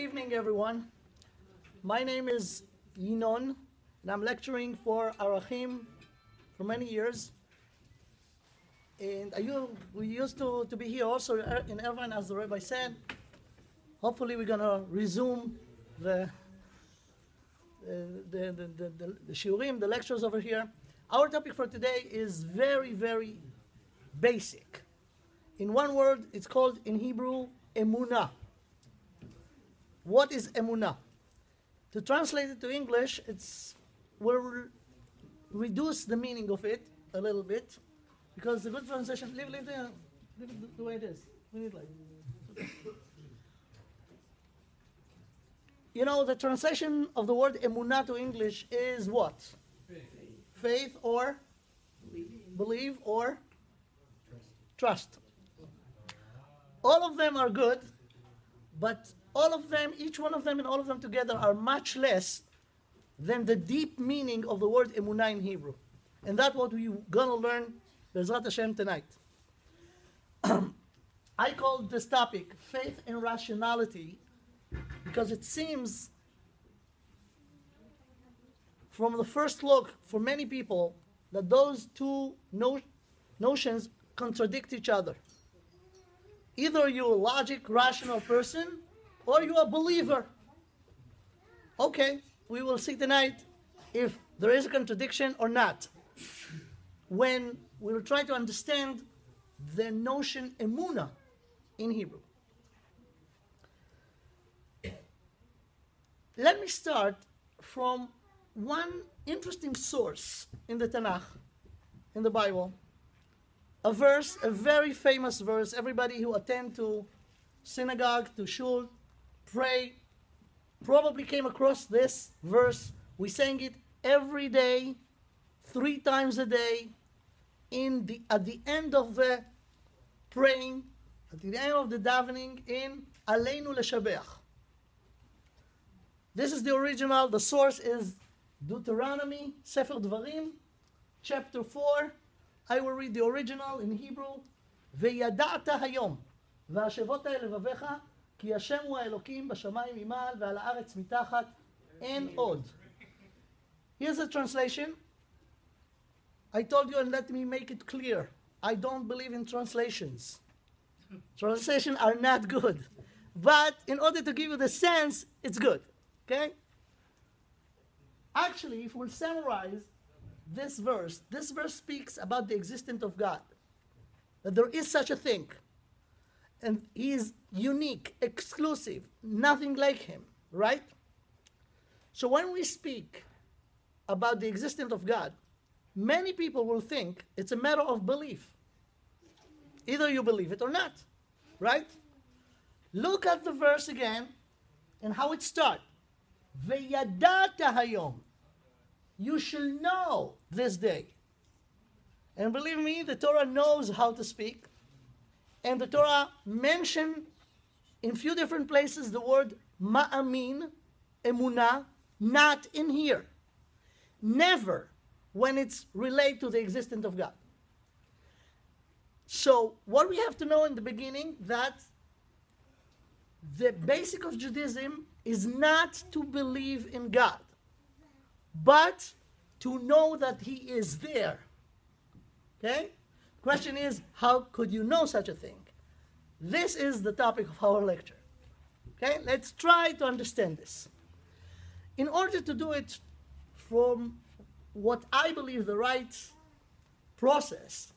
evening, everyone. My name is Yinon, and I'm lecturing for Arachim for many years. And we used to be here also in Ervan, as the rabbi said. Hopefully, we're going to resume the shiurim, the lectures over here. Our topic for today is very, very basic. In one word, it's called in Hebrew, emunah. What is emunah? To translate it to English, we'll reduce the meaning of it a little bit, because the good translation, leave it the way it is. We need the translation of the word emunah to English is what? Faith or believe or trust. All of them are good, but all of them, each one of them and all of them together are much less than the deep meaning of the word emunah in Hebrew. And that's what we're going to learn, Bezrat Hashem, tonight. I called this topic Faith and Rationality because it seems from the first look for many people that those two notions contradict each other. Either you're a logic, rational person, or you're a believer. Okay, we will see tonight if there is a contradiction or not, when we will try to understand the notion emunah in Hebrew. Let me start from one interesting source in the Tanakh, in the Bible. A verse, a very famous verse. Everybody who attend to synagogue, to shul, pray, probably came across this verse. We sang it every day, 3 times a day, at the end of the praying, at the end of the davening, in Aleinu Leshabeach. This is the original. The source is Deuteronomy, Sefer Dvarim, chapter 4. I will read the original in Hebrew. וידעת היום, והשבות אל לבביך, כי השם הוא האלוקים בשמיים ממעל ועל הארץ מתחת, אין עוד. Here's a translation. I told you, and let me make it clear. I don't believe in translations. Translations are not good. But in order to give you the sense, it's good. Okay? Actually, if we'll summarize this verse speaks about the existence of God. That there is such a thing. And he is unique, exclusive, nothing like him, right? So when we speak about the existence of God, many people will think it's a matter of belief. Either you believe it or not, right? Look at the verse again and how it starts. Veyadata hayom. You shall know this day. And believe me, the Torah knows how to speak. And the Torah mentioned in few different places the word ma'amin, emunah, not in here. Never when it's related to the existence of God. So what we have to know in the beginning, that the basic of Judaism is not to believe in God, but to know that he is there. Okay? Question is, how could you know such a thing? This is the topic of our lecture. Okay? Let's try to understand this. In order to do it from what I believe the right process,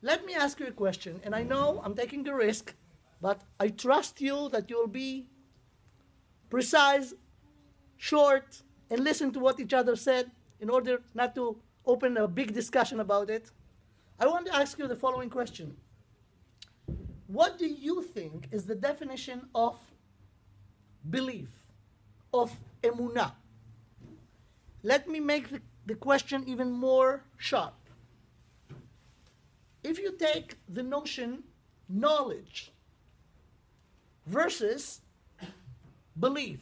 let me ask you a question. And I know I'm taking a risk, but I trust you that you'll be precise, short, and listen to what each other said in order not to open a big discussion about it. I want to ask you the following question. What do you think is the definition of belief, of emunah? Let me make the question even more sharp. If you take the notion knowledge versus belief,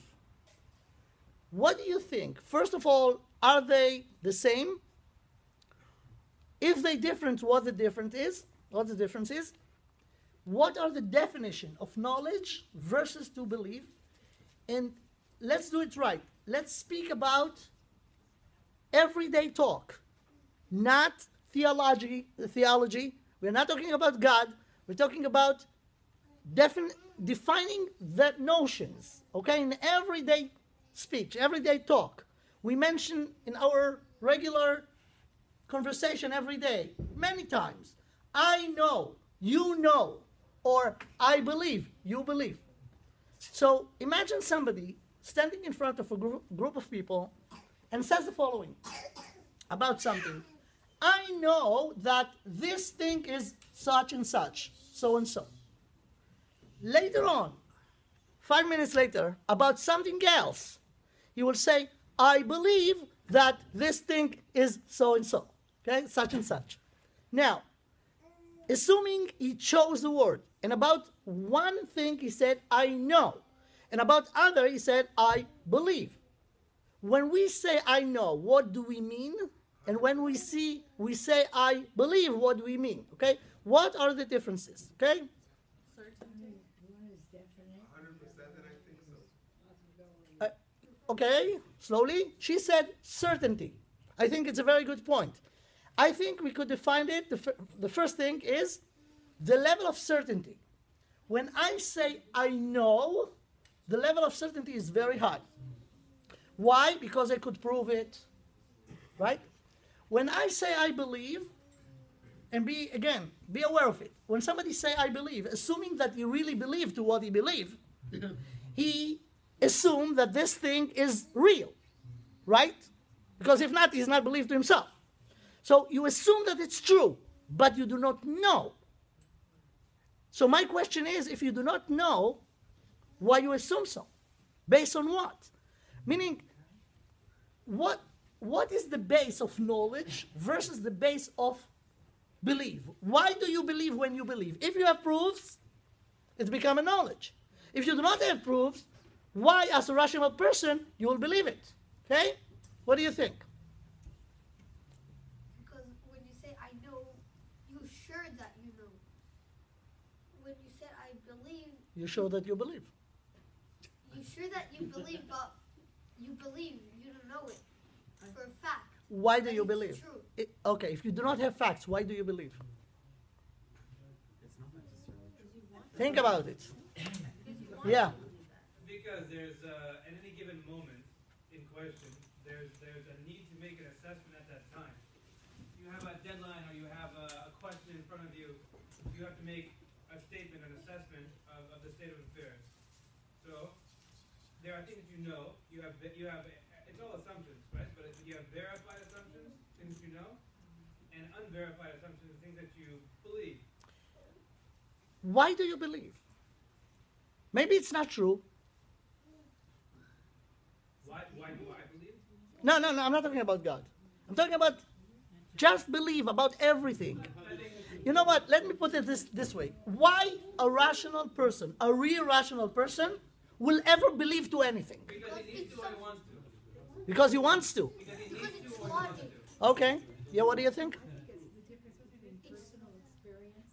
what do you think? First of all, are they the same? If they different, what the difference is? What the difference is? What are the definition of knowledge versus to believe? And let's do it right. Let's speak about everyday talk, not theology. We're not talking about God. We're talking about defining the notions, okay, in everyday speech, everyday talk. We mention in our regular conversation every day, many times, I know, you know, or I believe, you believe. So imagine somebody standing in front of a group of people and says the following about something. I know that this thing is such and such, so and so. Later on, 5 minutes later, about something else, he will say, I believe that this thing is so and so, okay, such and such. Now, assuming he chose the word, and about one thing he said, I know, and about other he said, I believe. When we say I know, what do we mean? And when we say I believe, what do we mean? Okay? What are the differences? Okay? Okay, slowly. She said certainty. I think it's a very good point. I think we could define it. The first thing is the level of certainty. When I say I know, the level of certainty is very high. Why? Because I could prove it, right? When I say I believe, and be aware of it. When somebody say I believe, assuming that he really believed to what he believed, he assumed that this thing is real, right? Because if not, he's not believed to himself. So you assume that it's true, but you do not know. So my question is, if you do not know, why you assume so? Based on what? Meaning, what is the base of knowledge versus the base of belief? Why do you believe when you believe? If you have proofs, it's become a knowledge. If you do not have proofs, why, as a rational person, you will believe it? Okay? What do you think? Because when you say I know, you're sure that you know. When you said I believe, You're sure that you believe. you're sure that you believe, but you believe, you don't know it for a fact. Why do that you it's believe? true. Okay, if you do not have facts, why do you believe? Think about it. Yeah. Because there's at any given moment in question, there's a need to make an assessment at that time. You have a deadline or you have a question in front of you. You have to make a statement, an assessment of the state of affairs. So there are things you know. You have it's all assumptions, right? But you have verified assumptions, things you know, and unverified assumptions, things that you believe. Why do you believe? Maybe it's not true. Why do I believe? No, I'm not talking about God. I'm talking about just believe about everything. You know what? Let me put it this way. Why a rational person, a real rational person, will ever believe to anything? Because he needs to or he wants to. Because he wants to. Because he Because needs it's to or he wants logic. to. Okay. Yeah, what do you think? It's the difference between personal experience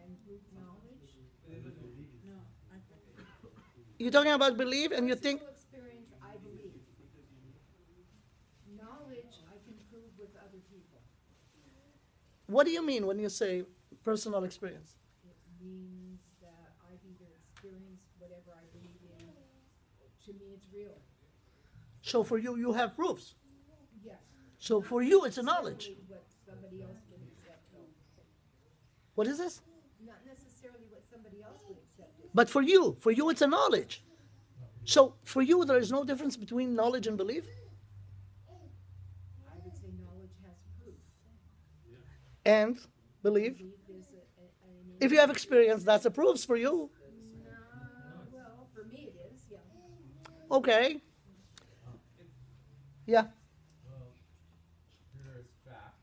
and group knowledge. No, You're talking about belief and you think, personal experience, I believe. Knowledge, I can prove with other people. what do you mean when you say personal experience? It means that I've either experienced whatever I believe in. To me, it's real. So for you, you have proofs. Yes. So for you, it's a knowledge. What somebody else would accept, though. What is this? Not necessarily what somebody else would accept. But for you, it's a knowledge. So for you, there is no difference between knowledge and belief? I would say knowledge has proof. And belief? Belief is an If you have experience, that's a proofs for you. well, for me it is, yeah. Okay. Yeah. Well, there's fact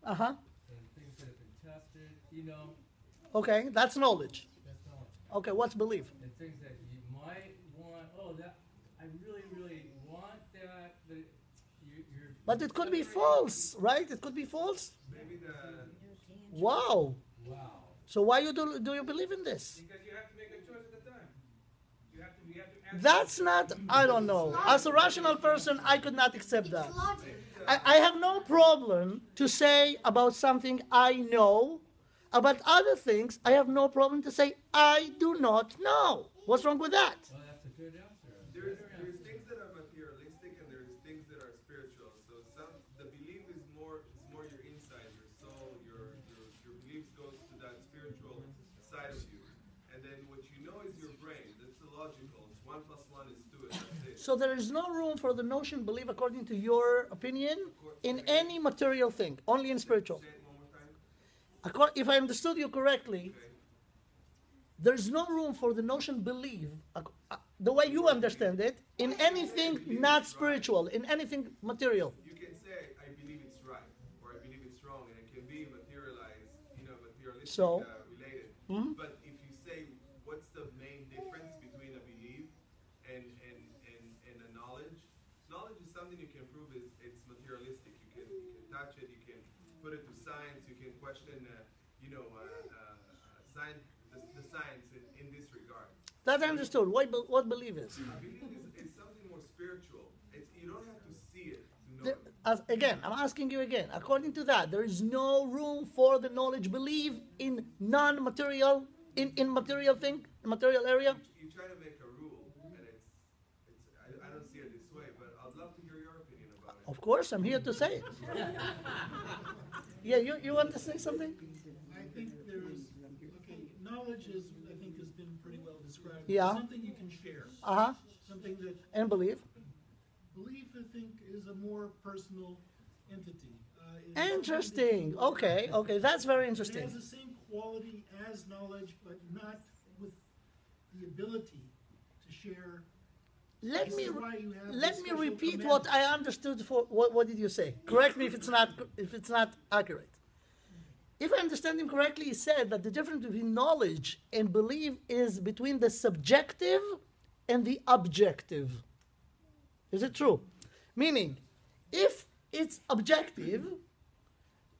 Uh-huh. and things that have been tested, you know, Okay, that's knowledge. that's knowledge. Okay, what's belief? And things that you might want, oh, that, I really, really want that, but you're. But it could be false, right? It could be false. Maybe the Wow. Wow. So why do you believe in this? because you have to make a choice at the time. You have to answer. That's not, I don't know. As a rational person, I could not accept It's that. logic. I have no problem to say about something I know. About other things, I have no problem to say I do not know. What's wrong with that? Well, that's a good answer. There's things that are materialistic and there's things that are spiritual. So the belief is more your inside, your soul, your beliefs goes to that spiritual side of you. And then what you know is your brain. That's illogical. It's 1 + 1 is 2 and that's it. So there is no room for the notion belief, according to your opinion, in any material thing, only in spiritual. Say it one more time. If I understood you correctly, Okay. there's no room for the notion believe, the way you understand it, in anything not spiritual, in anything material. You can say, I believe it's right, or I believe it's wrong, and it can be materialized, materialistic So? related. Mhm. But if you say, what's the main difference between a belief and a knowledge? Knowledge is something you can prove it's materialistic. You can touch it, you can put it to science, you can question, the science in this regard. That I understood. What belief is? A belief is something more spiritual. You don't have to see it to know it. Again, I'm asking you again. According to that, there is no room for the knowledge belief in non-material, in material thing, material area. You try to make a rule, and I don't see it this way, but I'd love to hear your opinion about it. Of course, I'm here to say it. Yeah, you want to say something? I think knowledge has been pretty well described. Yeah. Something you can share. Uh-huh. Something that And belief. belief, I think, is a more personal entity. It's Interesting. Okay, that's very It interesting. has the same quality as knowledge, but not with the ability to share. Let This me is why you have let this me special repeat commandment. what I understood. For what did you say? Correct me if it's not accurate. If I understand him correctly, he said that the difference between knowledge and belief is between the subjective and the objective. Is it true? Meaning, if it's objective,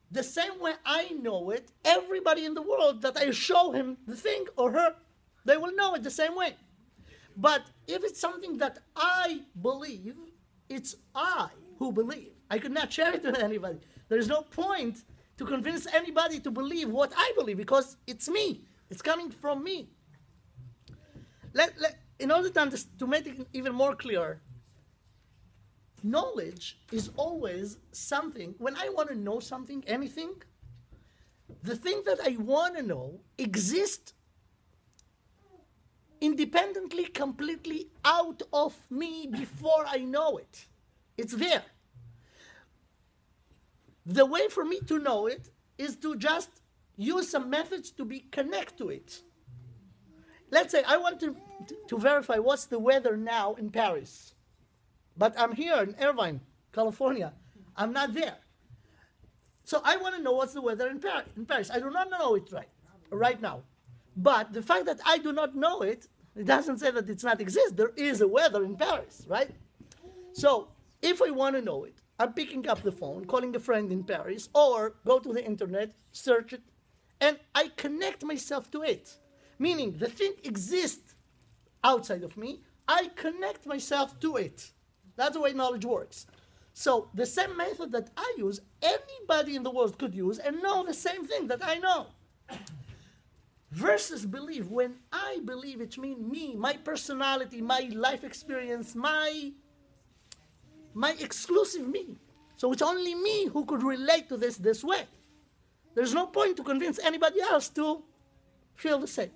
the same way I know it, everybody in the world that I show him the thing or her, they will know it the same way. But if it's something that I believe, it's I who believe. I could not share it with anybody. There is no point to convince anybody to believe what I believe because it's me. It's coming from me. In order to make it even more clear, knowledge is always something. When I want to know something, anything, the thing that I want to know exists independently, completely out of me before I know it. It's there. The way for me to know it is to just use some methods to be connect to it. Let's say I want to verify what's the weather now in Paris. But I'm here in Irvine, California. I'm not there. So I want to know what's the weather in Paris. I do not know it right now. But the fact that I do not know it, it doesn't say that it's not exist. There is a weather in Paris, right? So if I want to know it, I'm picking up the phone, calling a friend in Paris, or go to the internet, search it, and I connect myself to it. Meaning the thing exists outside of me, I connect myself to it. That's the way knowledge works. So the same method that I use, anybody in the world could use and know the same thing that I know. Versus belief. When I believe, it means me, my personality, my life experience, my exclusive me. So it's only me who could relate to this way. There's no point to convince anybody else to feel the same.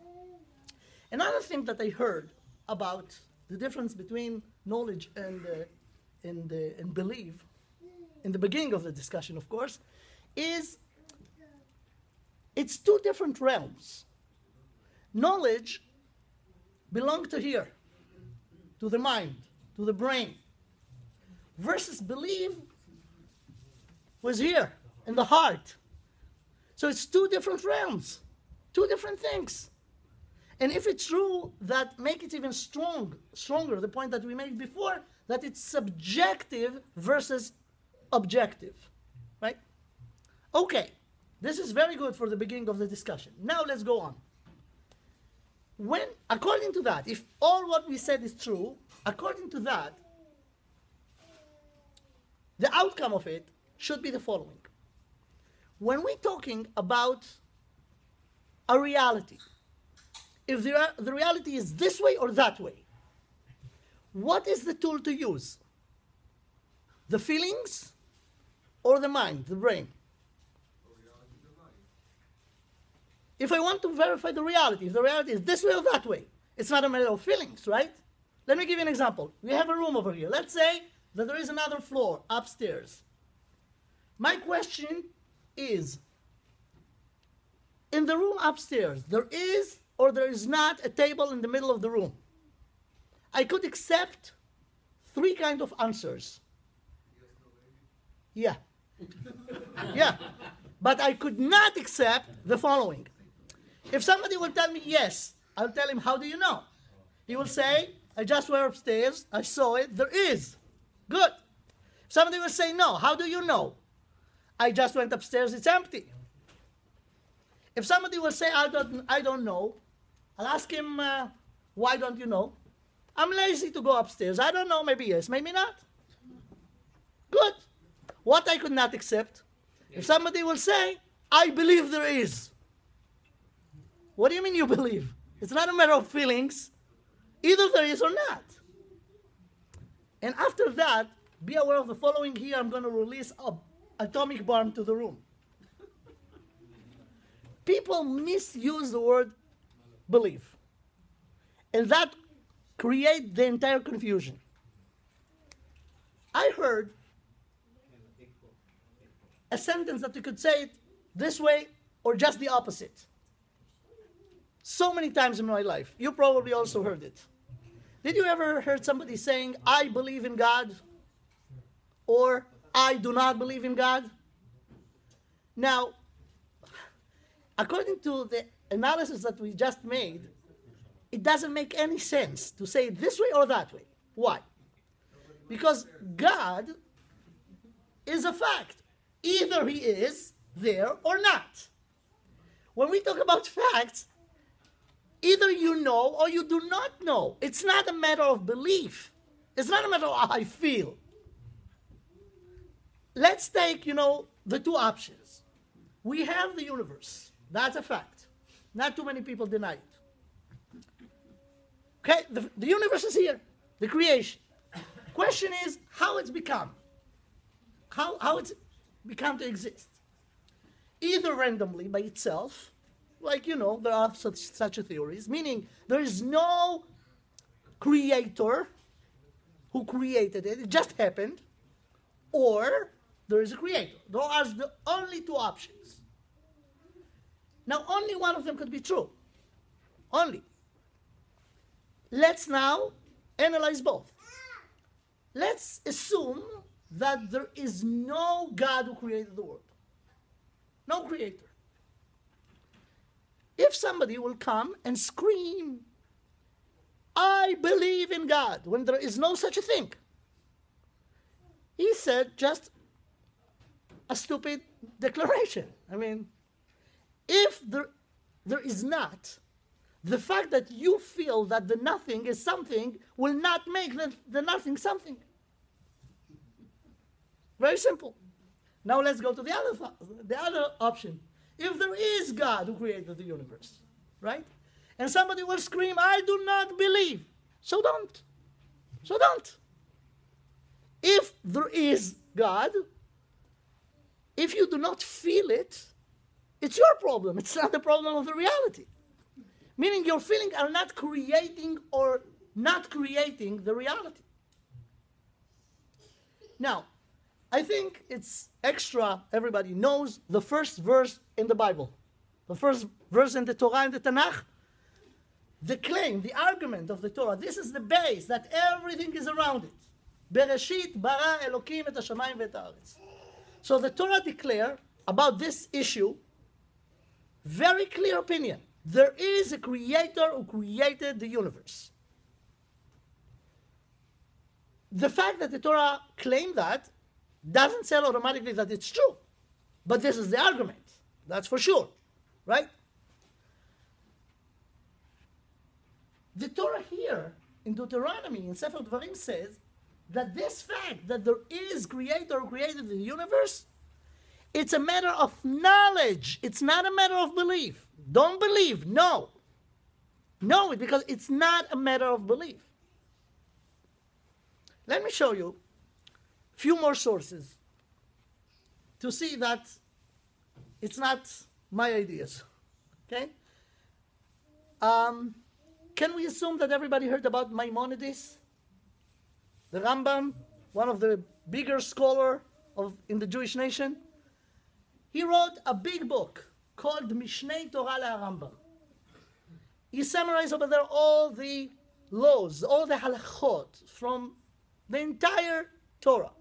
Another thing that I heard about the difference between knowledge and belief, in the beginning of the discussion, of course, is it's two different realms. Knowledge belongs to here, to the mind, to the brain, versus belief was here, in the heart. So it's two different realms, two different things. And if it's true, that make it even stronger, the point that we made before, that it's subjective versus objective, right? Okay, this is very good for the beginning of the discussion. Now let's go on. when, according to that, if all what we said is true, according to that, the outcome of it should be the following. When we're talking about a reality, if the reality is this way or that way, what is the tool to use? The feelings or the mind, the brain? If I want to verify the reality, if the reality is this way or that way, it's not a matter of feelings, right? Let me give you an example. We have a room over here. Let's say that there is another floor upstairs. My question is, in the room upstairs, there is or there is not a table in the middle of the room. I could accept three kinds of answers. Yeah. Yeah. But I could not accept the following. If somebody will tell me yes, I'll tell him, how do you know? He will say, I just went upstairs, I saw it, there is. Good. If somebody will say no, how do you know? I just went upstairs, it's empty. If somebody will say, I don't know, I'll ask him, why don't you know? I'm lazy to go upstairs. I don't know, maybe yes, maybe not. Good. What I could not accept, if somebody will say, I believe there is. What do you mean you believe? It's not a matter of feelings. Either there is or not. And after that, be aware of the following. Here I'm going to release an atomic bomb to the room. People misuse the word believe. And that creates the entire confusion. I heard a sentence that you could say it this way or just the opposite. So many times in my life. You probably also heard it. Did you ever heard somebody saying, I believe in God? Or, I do not believe in God? Now, according to the analysis that we just made, it doesn't make any sense to say it this way or that way. Why? Because God is a fact. Either he is there or not. When we talk about facts, either you know or you do not know. It's not a matter of belief. It's not a matter of how I feel. Let's take, the two options. We have the universe. That's a fact. Not too many people deny it. Okay, the universe is here. The creation. Question is how it's become. How it's become to exist. Either randomly by itself, like, there are such theories, meaning there is no creator who created it, it just happened, or there is a creator. Those are the only two options. Now, only one of them could be true. Only. Let's now analyze both. Let's assume that there is no God who created the world. No creator. If somebody will come and scream, I believe in God, when there is no such a thing, he said just a stupid declaration. I mean, if there is not, the fact that you feel that the nothing is something will not make the nothing something. Very simple. Now let's go to the other option. If there is God who created the universe, right? And somebody will scream, I do not believe. So don't. So don't. If there is God, if you do not feel it, it's your problem. It's not the problem of the reality. Meaning your feelings are not creating or not creating the reality. Now, I think it's extra, everybody knows the first verse in the Bible. The first verse in the Torah and the Tanakh. The claim, the argument of the Torah, this is the base that everything is around it. Bereshit bara Elokim et hashamayim ve'et haaretz. So the Torah declare about this issue, very clear opinion. There is a creator who created the universe. The fact that the Torah claimed that doesn't say automatically that it's true. But this is the argument. That's for sure. Right? The Torah here in Deuteronomy, in Sefer Dvarim, says that this fact that there is creator who created the universe, it's a matter of knowledge. It's not a matter of belief. Don't believe. No. Know it, because it's not a matter of belief. Let me show you a few more sources to see that it's not my ideas. Okay? Can we assume that everybody heard about Maimonides? The Rambam, one of the bigger scholars in the Jewish nation. He wrote a big book called Mishnei Torah LaRambam. He summarized over there all the laws, all the halachot from the entire Torah.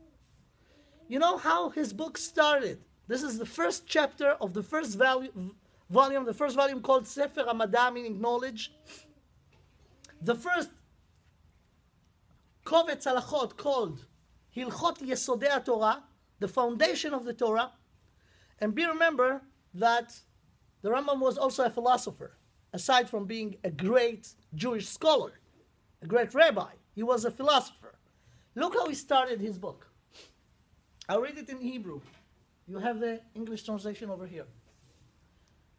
You know how his book started? This is the first chapter of the first volume, the first volume called Sefer HaMadah, meaning knowledge. The first Kovetz Halachot called Hilchot Yesodei Torah, the foundation of the Torah. And remember that the Rambam was also a philosopher. Aside from being a great Jewish scholar, a great rabbi, he was a philosopher. Look how he started his book. I'll read it in Hebrew. You have the English translation over here.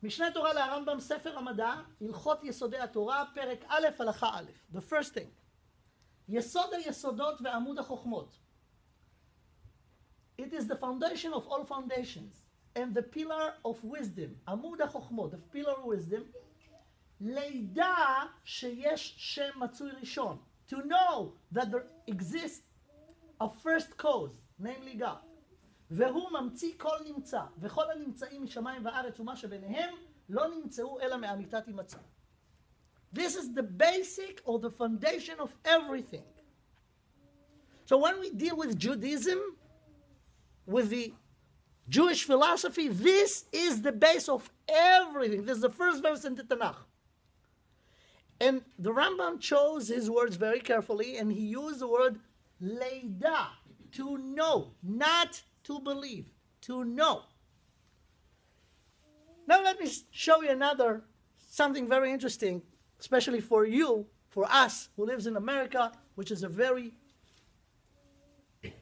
משנה תורה לרמב"ם, ספר המדע, הלכות יסודי התורה, פרק א', הלכה א'. The first thing. יסוד היסודות ועמוד החוכמות. It is the foundation of all foundations and the pillar of wisdom. עמוד החוכמות, the pillar of wisdom. לידע שיש שם מצוי ראשון. To know that there exists a first cause, namely God. והוא ממציא כל נמצא, וכל הנמצאים משמיים וארץ ומה שביניהם לא נמצאו אלא מאמיתת הימצא. This is the basic or the foundation of everything. So when we deal with Judaism, with the Jewish philosophy, this is the base of everything. This is the first verse in the Tanakh. And the Rambam chose his words very carefully, and he used the word leida, to know, not to believe, to know. Now let me show you something very interesting, especially for you, for us who lives in America, which is a very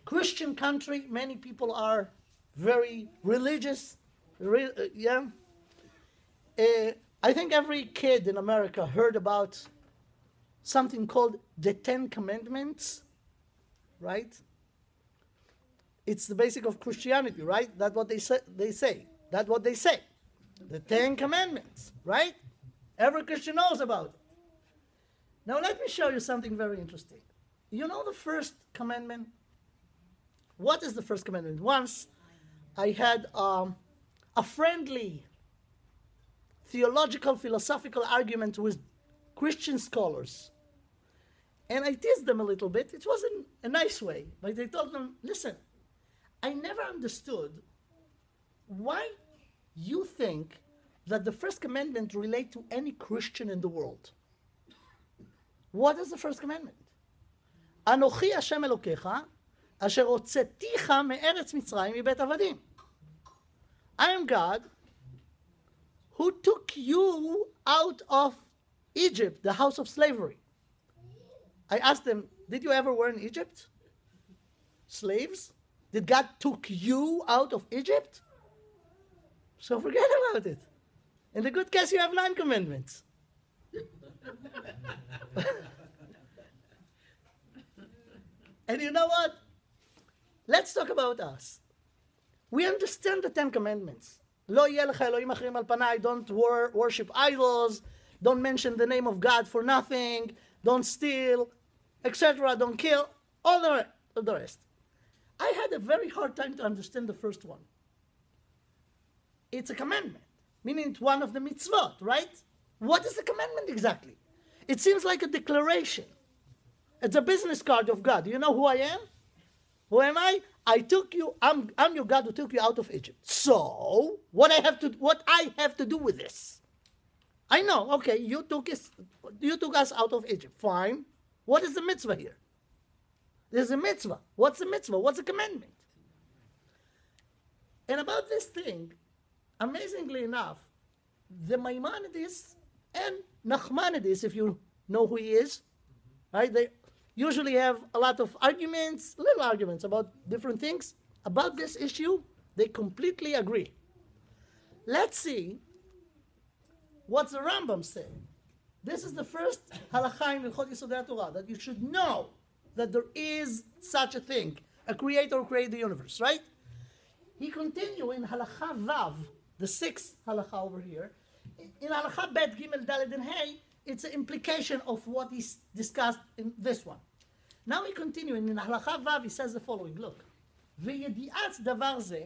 Christian country. Many people are very religious. I think every kid in America heard about something called the Ten Commandments, right? It's the basic of Christianity, right? That's what they say. That's what they say. The Ten Commandments, right? Every Christian knows about it. Now let me show you something very interesting. You know the first commandment? What is the first commandment? Once I had a friendly theological, philosophical argument with Christian scholars. And I teased them a little bit. It wasn't a nice way, but I told them, listen, I never understood why you think that the first commandment relate to any Christian in the world. What is the first commandment? Anochi Hashem Elokecha, asher hotzeticha me'eretz Mitzrayim מבית עבדים. I am God who took you out of Egypt, the house of slavery. I asked them, did you ever were in Egypt? Slaves? Did God took you out of Egypt? So forget about it. In the good case, you have 9 commandments. And you know what? Let's talk about us. We understand the 10 commandments. לא יהיה לך אלוהים אחרים על פניי, don't worship idols, don't mention the name of God for nothing, don't steal, etc., don't kill, all the rest. I had a very hard time to understand the first one. It's a commandment, meaning it's one of the mitzvot, right? What is the commandment exactly? It seems like a declaration. It's a business card of God. You know who I am? Who am I? I took you, I'm your God who took you out of Egypt. So, what I have to do with this? I know, okay, you took us out of Egypt. Fine. What is the mitzvah here? There's a mitzvah. What's the mitzvah? What's the commandment? And about this thing, amazingly enough, the Maimonides and Nachmanides, if you know who he is, right? They usually have a lot of arguments, little arguments about different things. About this issue, they completely agree. Let's see what the Rambam say. This is the first halakha in Hilchot Yesodei Torah, that you should know that there is such a thing, a creator who created the universe, right? He continue in halakha Vav, the sixth halakha over here. In halakha Bet, Gimel, Daled, and Hey, it's an implication of what is discussed in this one. Now he continuing in halakha Vav, he says the following, look. V'yedi'at davar ze,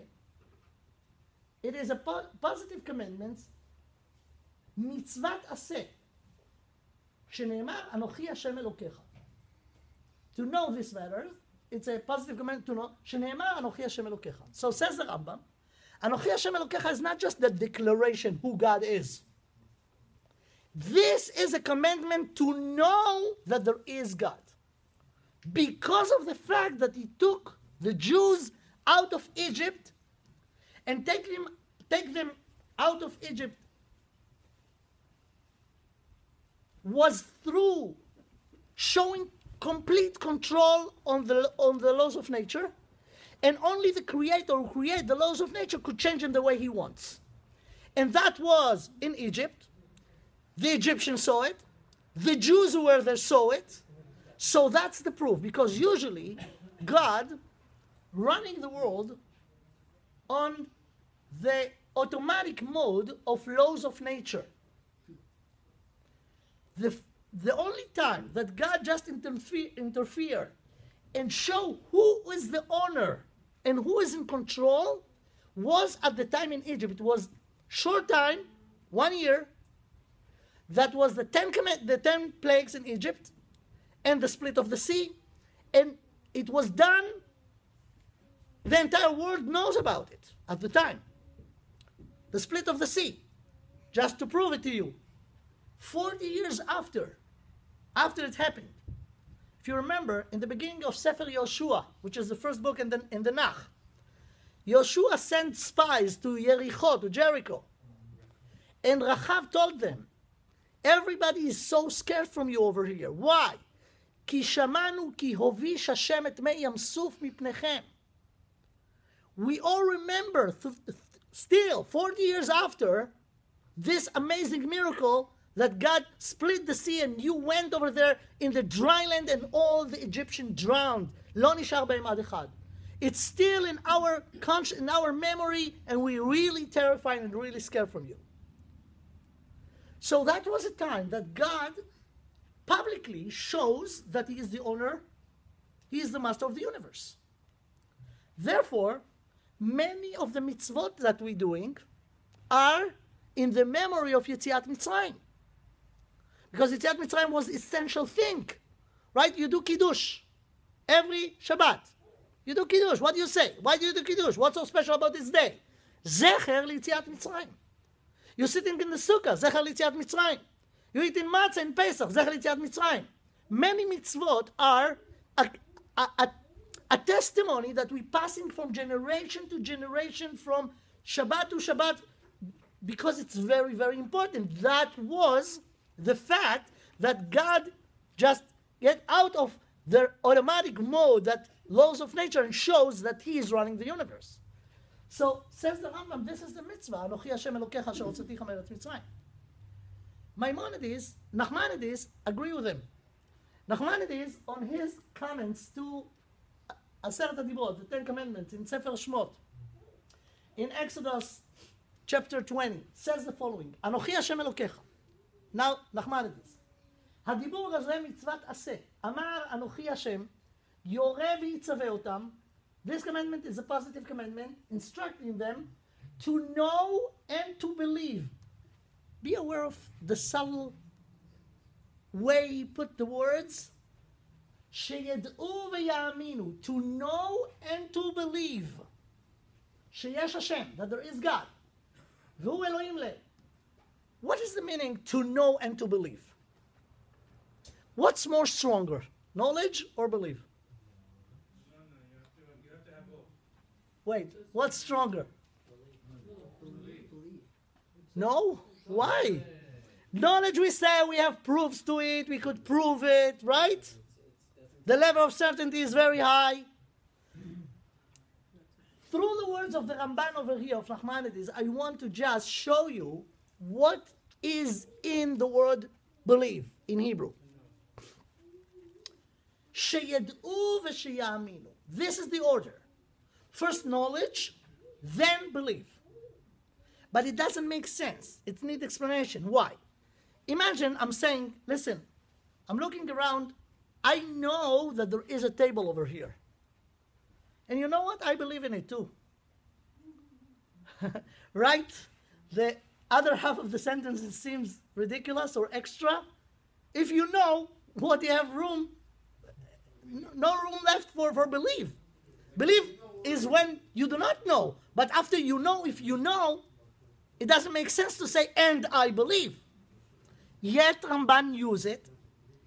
it is a positive commandment, mitzvat aseh, שנאמר, אנוכי השם אלוקיך. To know this matter, it's a positive command to know, שנאמר, אנוכי השם אלוקיך. So says the Rambam, אנוכי השם אלוקיך is not just the declaration who God is. This is a commandment to know that there is God. Because of the fact that he took the Jews out of Egypt and take them out of Egypt was through showing complete control on the laws of nature, and only the creator who created the laws of nature could change them the way he wants. And that was in Egypt. The Egyptians saw it. The Jews who were there saw it. So that's the proof, because usually God running the world on the automatic mode of laws of nature. The only time that God just interfere and show who is the owner and who is in control was at the time in Egypt. It was short time, 1 year. That was the 10 plagues in Egypt and the split of the sea. And it was done, the entire world knows about it at the time. The split of the sea, just to prove it to you. 40 years after it happened. If you remember, in the beginning of Sefer Yoshua, which is the first book in the Nach, Yoshua sent spies to Jericho, to Jericho. And Rachav told them, everybody is so scared from you over here. Why? Ki shamanu ki hovish Hashem et mei yam suf mipnechem. We all remember, still, 40 years after, this amazing miracle that God split the sea and you went over there in the dry land and all the Egyptians drowned. Lo nishar be'em ad echad. It's still in our in our memory, and we're really terrified and really scared from you. So that was a time that God publicly shows that he is the owner, he is the master of the universe. Therefore, many of the mitzvot that we're doing are in the memory of Yetziat Mitzrayim. Because Yetziat Mitzrayim was essential thing, right? You do Kiddush every Shabbat. You do Kiddush. What do you say? Why do you do Kiddush? What's so special about this day? Zecher Yetziat Mitzrayim. You're sitting in the Sukkah, Zecher Yetziat Mitzrayim. You eat in Matzah in Pesach, Zecher Yetziat Mitzrayim. Many mitzvot are a testimony that we're passing from generation to generation, from Shabbat to Shabbat, because it's very, very important. That was the fact that God just get out of the automatic mode, that laws of nature, and shows that he is running the universe. So, says the Rambam, this is the mitzvah, Anochi Hashem Elokecha asher hotzaticha me'eretz Mitzrayim. Maimonides, Nachmanides, agree with him. Nachmanides, on his comments to Aseret HaDibrot, the Ten Commandments, in Sefer Shmot, in Exodus chapter 20, says the following, Anochi Hashem Elokecha. Now, Nachmanides, הדיבור הזה מצוות עשה. אמר אנוכי השם, יורה ויצווה אותם. This commandment is a positive commandment, instructing them to know and to believe. Be aware of the subtle way he put the words. שידעו ויאמינו, to know and to believe. שיש השם, that there is God. והוא אלוהים להם. What is the meaning to know and to believe? What's more stronger, knowledge or belief? No, you have to have both. Wait, what's stronger? No? Why? Knowledge, we say we have proofs to it, we could prove it, right? The level of certainty is very high. Through the words of the Ramban over here, of Nachmanides, I want to just show you what is in the word believe in Hebrew. Sheyad'u v'sheyaminu. This is the order. First knowledge, then believe. But it doesn't make sense. It needs explanation. Why? Imagine I'm saying, listen, I'm looking around. I know that there is a table over here. And you know what? I believe in it too. Right? The other half of the sentence seems ridiculous or extra. If you know what you have room, no room left for belief. Belief is when you do not know. But after you know, if you know, it doesn't make sense to say, and I believe. Yet Ramban used it.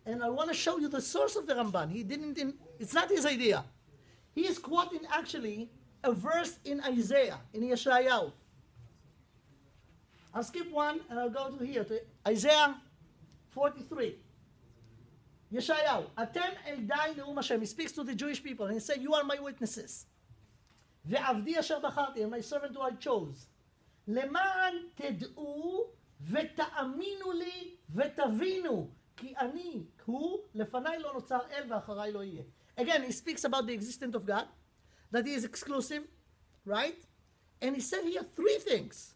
And I want to show you the source of the Ramban. It's not his idea. He is quoting actually a verse in Isaiah, in Yeshayahu. I'll skip one and I'll go to here, to Isaiah 43. Yeshayahu, Atem eldai neum Hashem. He speaks to the Jewish people and he said, you are my witnesses. Ve'avdi asher bacharti, and my servant who I chose. Leman ted'u ve'ta'aminu li ve'tavinu. Ki ani hu lefanai lo notzar el ve'acharai lo yeh. Again, he speaks about the existence of God, that he is exclusive, right? And he said here three things.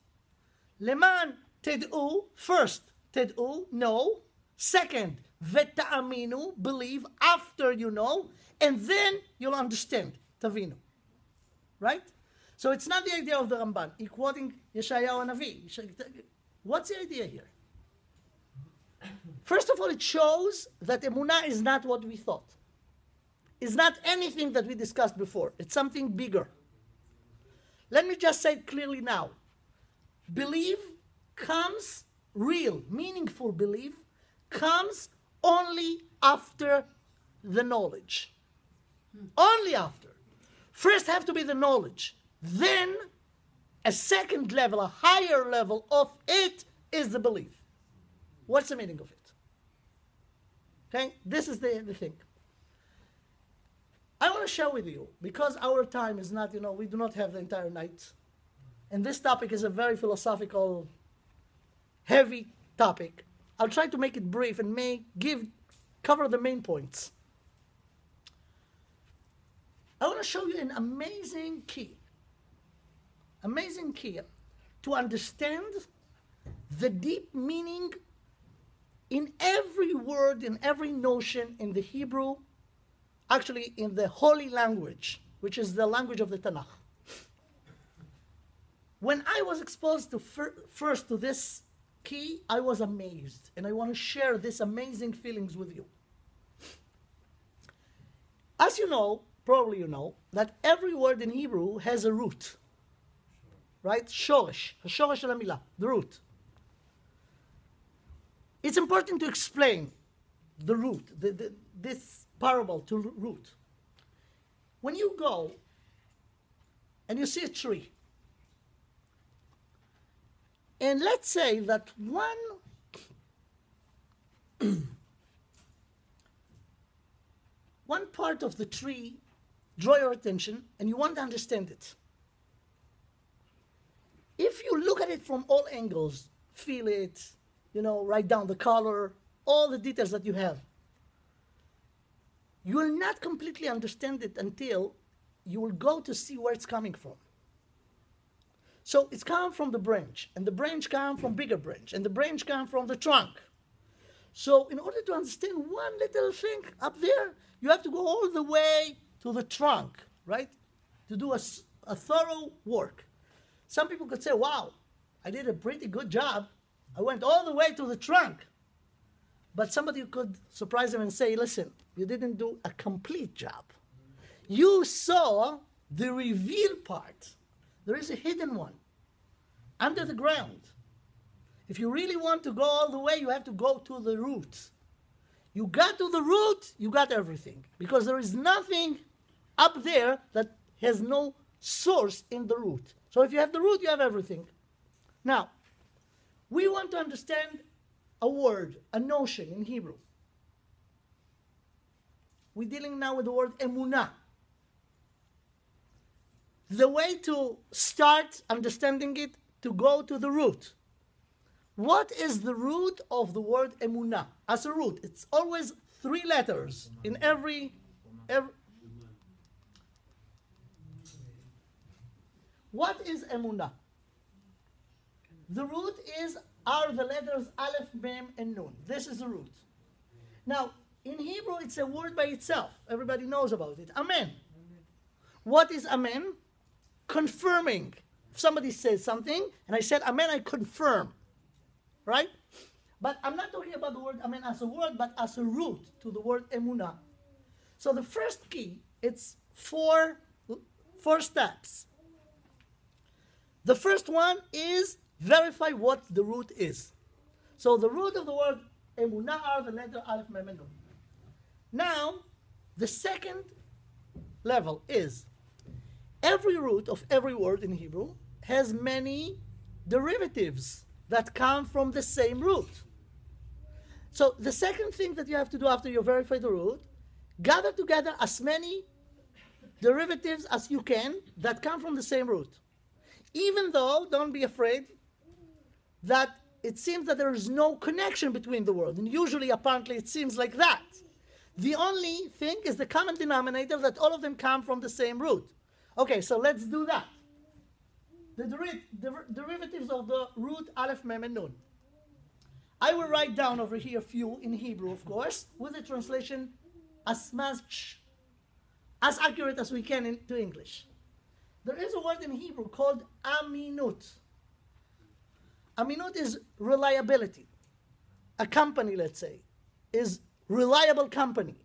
Leman ted'u, first, ted'u, know. Second, veta'aminu, believe after you know. And then you'll understand, tavinu. Right? So it's not the idea of the Ramban. He's quoting Yeshayahu Navi. What's the idea here? First of all, it shows that emunah is not what we thought. It's not anything that we discussed before. It's something bigger. Let me just say it clearly now. Belief comes, real, meaningful belief, comes only after the knowledge. Only after. First have to be the knowledge. Then, a second level, a higher level of it is the belief. What's the meaning of it? Okay? This is the thing. I want to share with you, because our time is not, we do not have the entire night. And this topic is a very philosophical, heavy topic. I'll try to make it brief and cover the main points. I want to show you an amazing key to understand the deep meaning in every word, in every notion in the Hebrew, actually in the holy language, which is the language of the Tanakh. When I was exposed to first to this key, I was amazed, and I want to share these amazing feelings with you. As you know, probably you know, that every word in Hebrew has a root, right? Shoresh, shoresh shel hamilah, the root. It's important to explain the root, this parable to root. When you go and you see a tree, and let's say that one part of the tree draw your attention and you want to understand it. If you look at it from all angles, feel it, write down the color, all the details that you have, you will not completely understand it until you will go to see where it's coming from. So it's come from the branch, and the branch comes from bigger branch, and the branch comes from the trunk. So in order to understand one little thing up there, you have to go all the way to the trunk, right? To do a thorough work. Some people could say, wow, I did a pretty good job. I went all the way to the trunk. But somebody could surprise them and say, listen, you didn't do a complete job. You saw the reveal part. There is a hidden one under the ground. If you really want to go all the way, you have to go to the root. You got to the root, you got everything. Because there is nothing up there that has no source in the root. So if you have the root, you have everything. Now, we want to understand, a word, a notion in Hebrew. We're dealing now with the word emunah. The way to start understanding it, to go to the root. What is the root of the word emunah? As a root, it's always 3 letters in every. What is emunah? The root are the letters aleph, mem, and nun. This is the root. Now, in Hebrew, it's a word by itself. Everybody knows about it. Amen. What is amen? Confirming. If somebody says something, and I said amen, I confirm. Right? But I'm not talking about the word amen as a word, but as a root to the word emunah. So the first key, it's four steps. The first one is verify what the root is. So the root of the word emunah are the letter aleph, mem, and nun. Now, the second level is every root of every word in Hebrew has many derivatives that come from the same root. So the second thing that you have to do after you verify the root, gather together as many derivatives as you can that come from the same root. Even though, don't be afraid, that it seems that there is no connection between the words. And usually, apparently, it seems like that. The only thing is the common denominator that all of them come from the same root. Okay, so let's do that. The derivatives of the root aleph, mem, and nun. I will write down over here a few in Hebrew, of course, with the translation as accurate as we can into English. There is a word in Hebrew called aminut. Aminut is reliability. A company, let's say, is reliable company.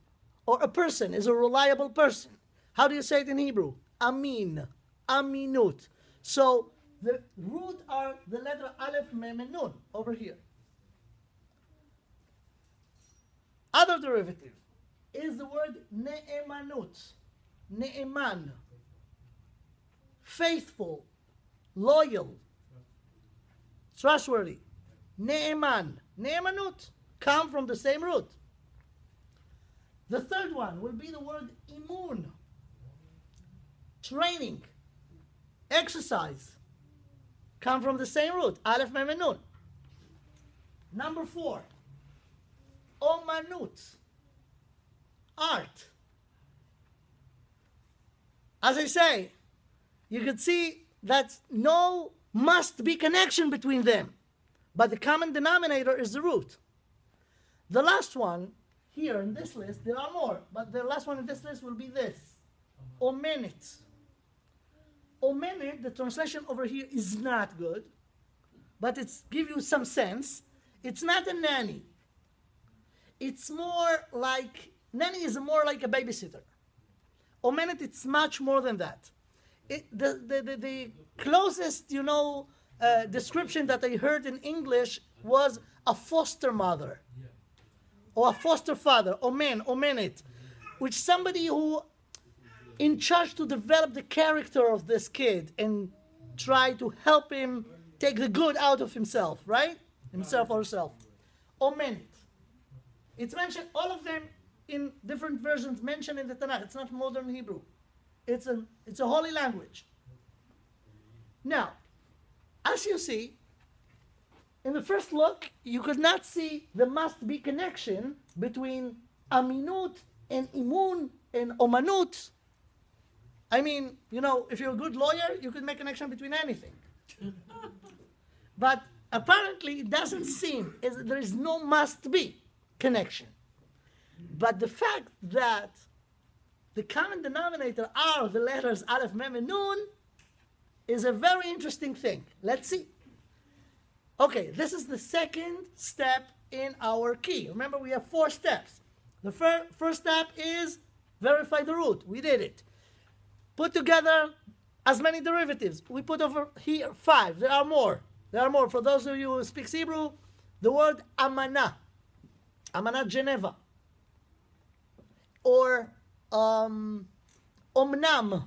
Or a person is a reliable person. How do you say it in Hebrew? Amin. Aminut. So the root are the letter aleph, mem, and nun over here. Other derivative is the word ne'emanut. Ne'eman. Faithful. Loyal. Trustworthy. Ne'eman. Ne'emanut come from the same root. The third one will be the word imun. Training. Exercise. Come from the same root. Aleph, mem, and nun. Number 4. Omanut. Art. As I say, you can see that no must be connection between them. But the common denominator is the root. The last one here in this list, there are more, but the last one in this list will be this. Omenet. Omenet, the translation over here is not good, but it's give you some sense. It's not a nanny. It's more like, nanny is more like a babysitter. Omenet, it's much more than that. The closest, description that I heard in English was a foster mother. Or a foster father, omenet, which somebody who in charge to develop the character of this kid and try to help him take the good out of himself, right? Himself or herself. Omenet. It's mentioned, all of them in different versions mentioned in the Tanakh. It's not modern Hebrew. It's a holy language. Now, as you see, in the first look, you could not see the must-be connection between aminut and imun and omanut. I mean, if you're a good lawyer, you could make a connection between anything. But apparently, it doesn't seem there is no must-be connection. But the fact that the common denominator are the letters aleph, mem, and nun is a very interesting thing. Let's see. Okay, this is the second step in our key. Remember, we have 4 steps. The first step is verify the root. We did it. Put together as many derivatives. We put over here 5. There are more. For those of you who speak Hebrew, the word amana. Amanat Geneva. Or omnam.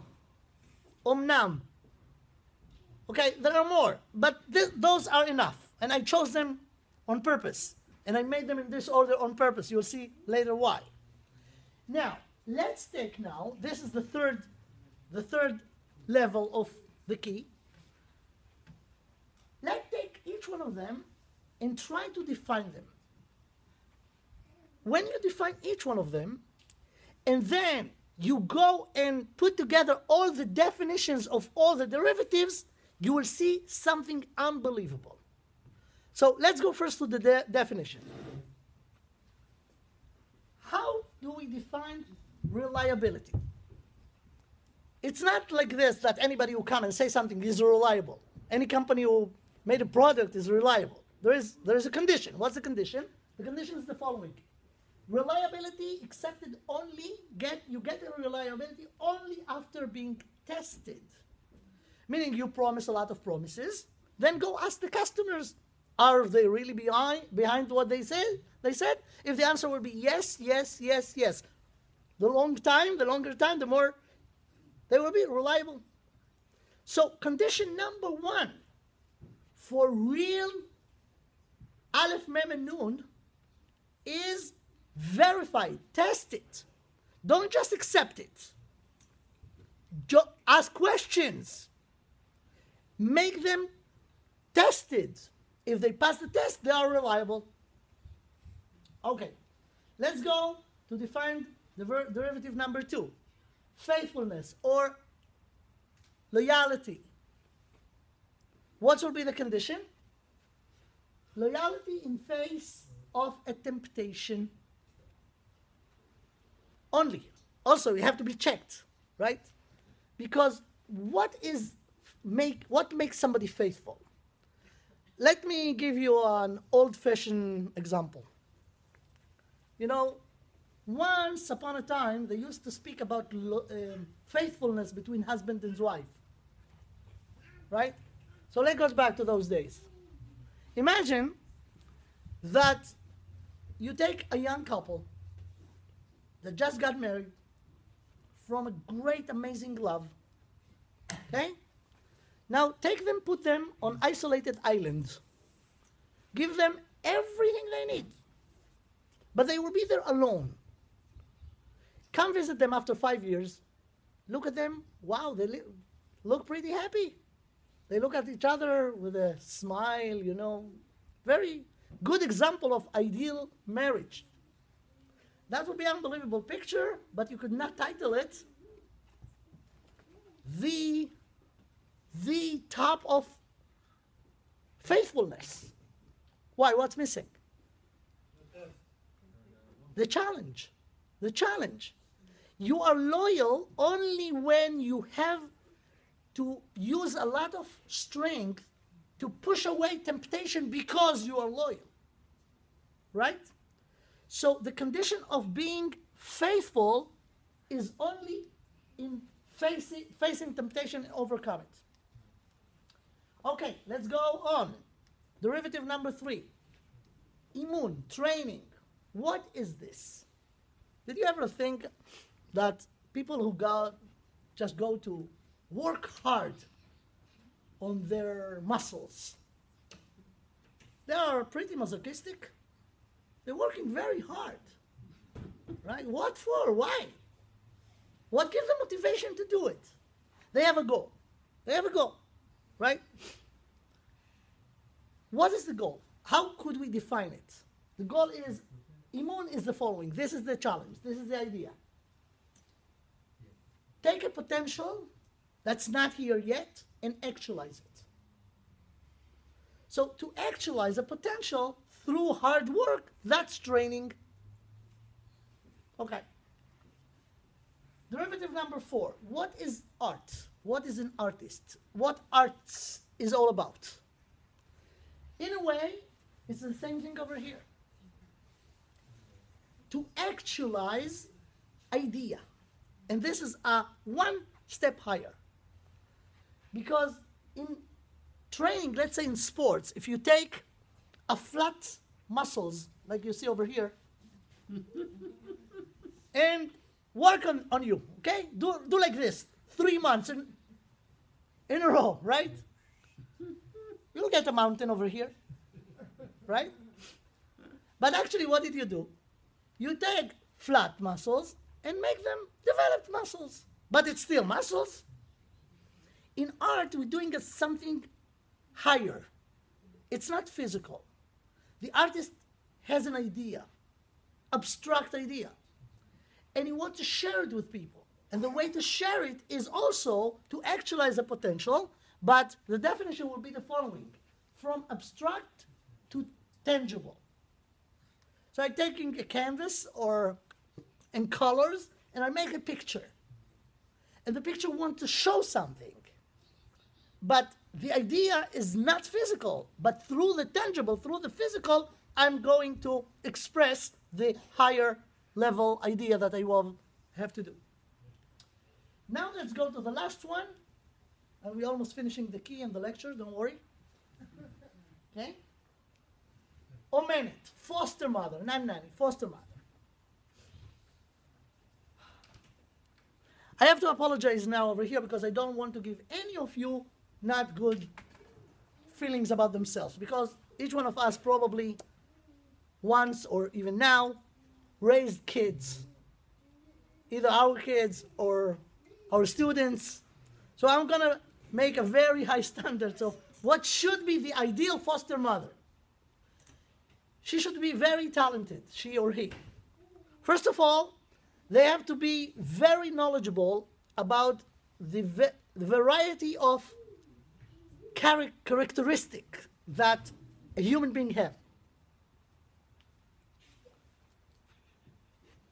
Okay, there are more. But those are enough. And I chose them on purpose. And I made them in this order on purpose. You'll see later why. Now, let's take now, this is the third level of the key. Let's take each one of them and try to define them. When you define each one of them, and then you go and put together all the definitions of all the derivatives, you will see something unbelievable. So let's go first to the definition. How do we define reliability? It's not like this, that anybody who come and say something is reliable. Any company who made a product is reliable. There is a condition. What's the condition? The condition is the following. Reliability accepted only, you get the reliability only after being tested. Meaning you promise a lot of promises, then go ask the customers, are they really behind what they said? If the answer will be yes, yes, yes, yes, the longer time, the more they will be reliable. So condition number one for real Aleph, Mem, and Nun is verify it, test it. Don't just accept it. Ask questions. Make them tested. If they pass the test, they are reliable. Okay, let's go to define the derivative number two. Faithfulness or loyalty. What will be the condition? Loyalty in face of a temptation only. Also, you have to be checked, right? Because what makes somebody faithful? Let me give you an old-fashioned example. You know, once upon a time, they used to speak about faithfulness between husband and wife, right? So let's go back to those days. Imagine that you take a young couple that just got married from a great, amazing love, okay? Now take them, put them on isolated islands. Give them everything they need. But they will be there alone. Come visit them after 5 years. Look at them. Wow, they look pretty happy. They look at each other with a smile, you know. Very good example of ideal marriage. That would be an unbelievable picture, but you could not title it the top of faithfulness. Why? What's missing? The challenge. The challenge. You are loyal only when you have to use a lot of strength to push away temptation because you are loyal. Right? So the condition of being faithful is only in facing temptation and overcome it. Okay, let's go on. Derivative number 3. Imun, training. What is this? Did you ever think that people who just go to work hard on their muscles, they are pretty masochistic? They're working very hard, right? What for? Why? What gives them motivation to do it? They have a goal. They have a goal, right? What is the goal? How could we define it? The goal is, Imun is the following. This is the challenge. This is the idea. Take a potential that's not here yet and actualize it. So to actualize a potential through hard work, that's training. Okay. Derivative number 4. What is art? What is an artist? What art is all about? In a way, it's the same thing over here. To actualize idea. And this is a one step higher. Because in training, let's say in sports, if you take a flat muscles, like you see over here, and work on you, okay? Do like this, 3 months in a row, right? You'll get a mountain over here, right? But actually, what did you do? You take flat muscles and make them developed muscles. But it's still muscles. In art, we're doing something higher. It's not physical. The artist has an idea, abstract idea, and he wants to share it with people. And the way to share it is also to actualize the potential, but the definition will be the following: from abstract to tangible. So I'm taking a canvas and colors, and I make a picture. And the picture wants to show something. But the idea is not physical, but through the tangible, through the physical, I'm going to express the higher level idea that I will have to do. Now let's go to the last one. And we're almost finishing the key and the lecture, don't worry. Okay? Omenet, foster mother, not nanny, foster mother. I have to apologize now over here because I don't want to give any of you not good feelings about themselves, because each one of us probably once or even now raised kids, either our kids or our students. So I'm going to make a very high standard of what should be the ideal foster mother. She should be very talented, she or he. First of all, they have to be very knowledgeable about the variety of characteristic that a human being has.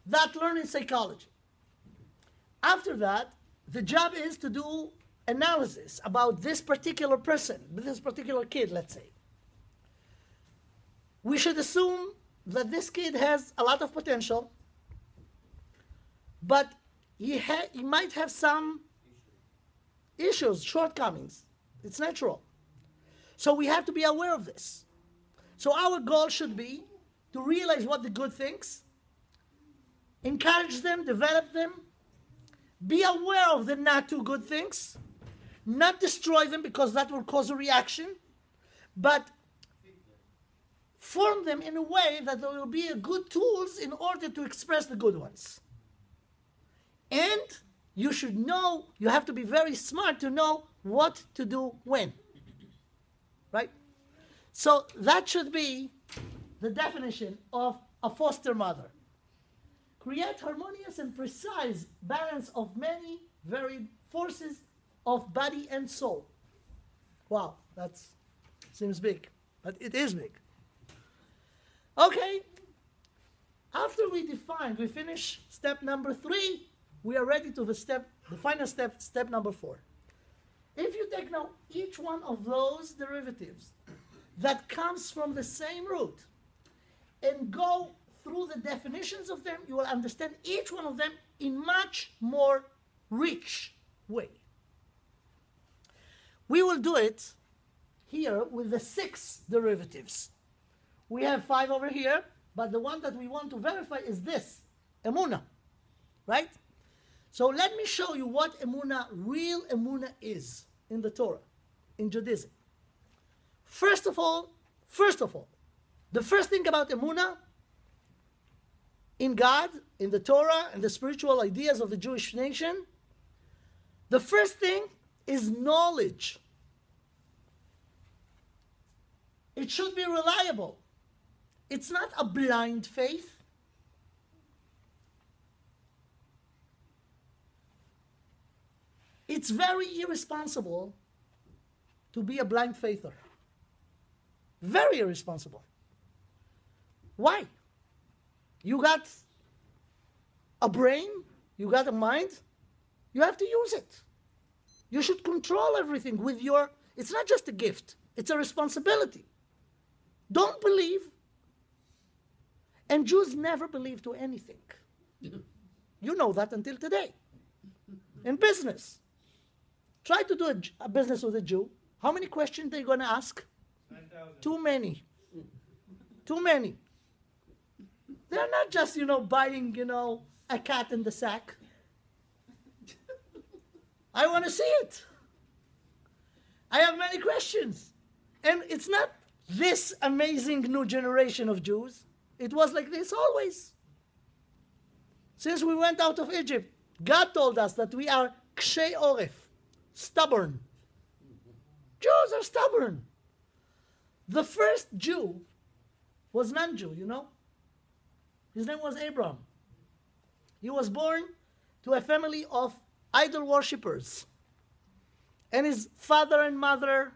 That learn in psychology. After that, the job is to do analysis about this particular person, this particular kid, let's say. We should assume that this kid has a lot of potential, but he might have some issues, shortcomings. It's natural. So we have to be aware of this. So our goal should be to realize what the good things, encourage them, develop them, be aware of the not too good things, not destroy them because that will cause a reaction, but form them in a way that there will be a good tools in order to express the good ones. And you should know, you have to be very smart to know what to do when. Right? So that should be the definition of a foster mother. Create harmonious and precise balance of many varied forces of body and soul. Wow, that seems big, but it is big. Okay, after we finish step number 3, we are ready to the final step, step number 4. If you take now each one of those derivatives that comes from the same root and go through the definitions of them, you will understand each one of them in much more rich way. We will do it here with the 6 derivatives. We have 5 over here, but the one that we want to verify is this, emunah, right? So let me show you what emunah, real emunah is in the Torah, in Judaism. First of all, the first thing about emunah in God, in the Torah, and the spiritual ideas of the Jewish nation, the first thing is knowledge. It should be reliable. It's not a blind faith. It's very irresponsible to be a blind faither. Very irresponsible. Why? You got a brain, you got a mind, you have to use it. You should control everything with your, it's not just a gift, it's a responsibility. Don't believe. And Jews never believe to anything. You know that until today. In business. Try to do a business with a Jew. How many questions they're going to ask? 9,000. Too many. Too many. They're not just, buying, a cat in the sack. I want to see it. I have many questions. And it's not this amazing new generation of Jews. It was like this always. Since we went out of Egypt, God told us that we are kshei oref, stubborn. Jews are stubborn. The first Jew was non-Jew, you know? His name was Abraham. He was born to a family of idol worshippers. And his father and mother,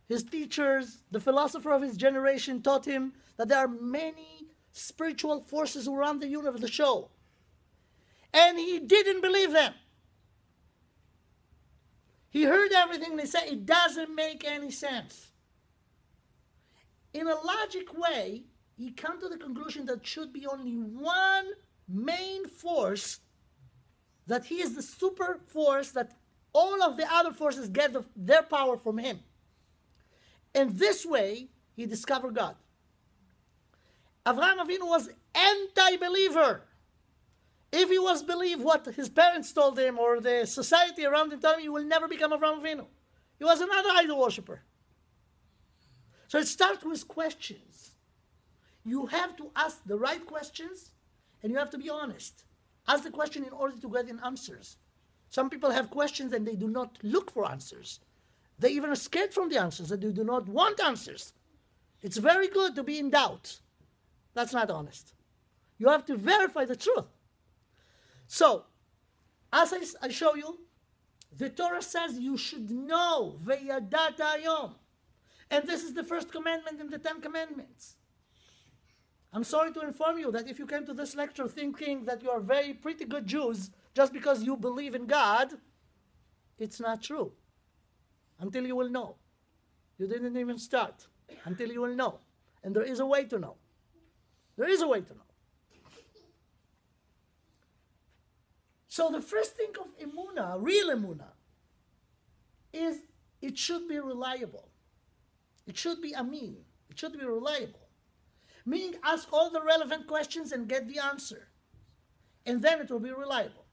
his teachers, the philosopher of his generation taught him that there are many spiritual forces around the universe, the show. And he didn't believe them. He heard everything and he said, it doesn't make any sense. In a logic way, he came to the conclusion that should be only one main force, that he is the super force, that all of the other forces get their power from him. And this way, he discovered God. Avraham Avinu was anti-believer. If he was believe what his parents told him or the society around him told him, he will never become Avraham Avinu. He was another idol worshiper. So it starts with questions. You have to ask the right questions and you have to be honest. Ask the question in order to get an answers. Some people have questions and they do not look for answers. They even are scared from the answers and they do not want answers. It's very good to be in doubt. That's not honest. You have to verify the truth. So, as I show you, the Torah says you should know, Veyadata Hayom. And this is the first commandment in the 10 Commandments. I'm sorry to inform you that if you came to this lecture thinking that you are very pretty good Jews just because you believe in God, it's not true. Until you will know. You didn't even start. Until you will know. And there is a way to know. There is a way to know. So the first thing of emunah, real emunah, is it should be reliable. It should be amin. It should be reliable. Meaning ask all the relevant questions and get the answer. And then it will be reliable.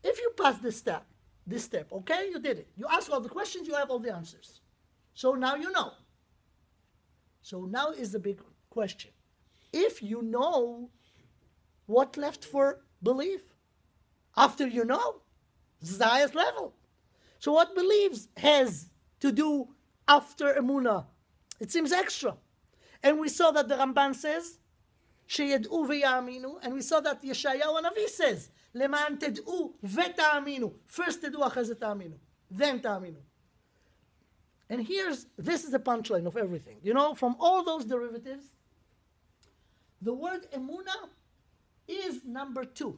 If you pass this step, okay, you did it. You ask all the questions, you have all the answers. So now you know. So now is the big question. If you know, what left for belief? After you know, this is the highest level. So what beliefs has to do after emunah? It seems extra. And we saw that the Ramban says, sheyed'u v'ya'aminu, and we saw that Yeshayahu Hanavi says, leman ted'u v'ta'aminu. First ted'u, achaz ta'aminu. Then ta'aminu. And this is the punchline of everything. You know, from all those derivatives, the word emunah is number 2.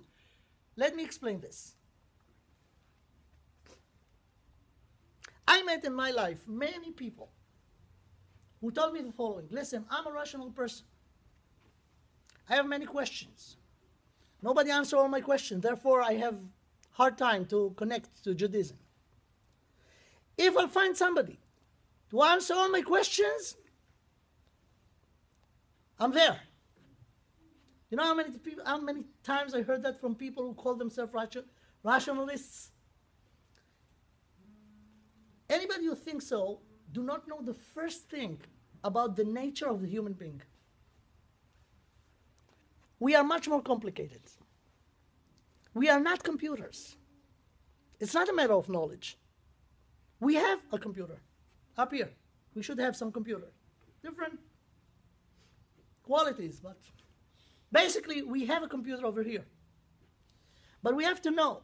Let me explain this. I met in my life many people who told me the following. Listen, I'm a rational person. I have many questions. Nobody answers all my questions. Therefore, I have hard time to connect to Judaism. If I find somebody to answer all my questions, I'm there. You know how many times I heard that from people who call themselves rationalists? Anybody who thinks so do not know the first thing about the nature of the human being. We are much more complicated. We are not computers. It's not a matter of knowledge. We have a computer up here. We should have some computer. Different qualities, but basically we have a computer over here. But we have to know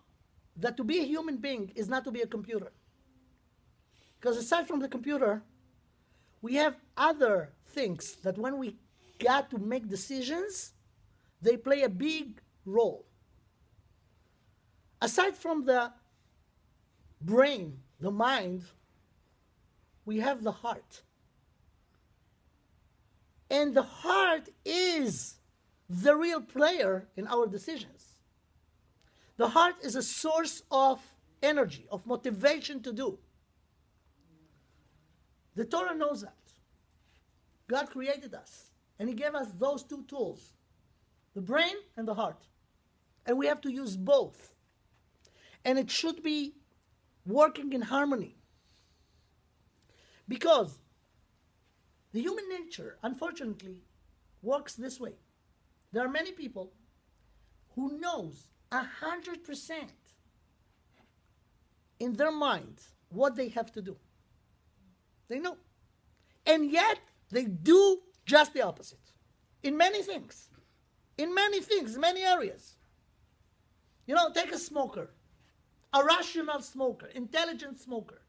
that to be a human being is not to be a computer. Because aside from the computer, we have other things that when we got to make decisions, they play a big role. Aside from the brain, the mind, we have the heart. And the heart is the real player in our decisions. The heart is a source of energy, of motivation to do. The Torah knows that. God created us, and He gave us those two tools, the brain and the heart. And we have to use both. And it should be working in harmony. Because the human nature, unfortunately, works this way. There are many people who knows 100% in their mind what they have to do. They know. And yet, they do just the opposite. In many things. In many things, many areas. You know, take a smoker. A rational smoker, intelligent smoker.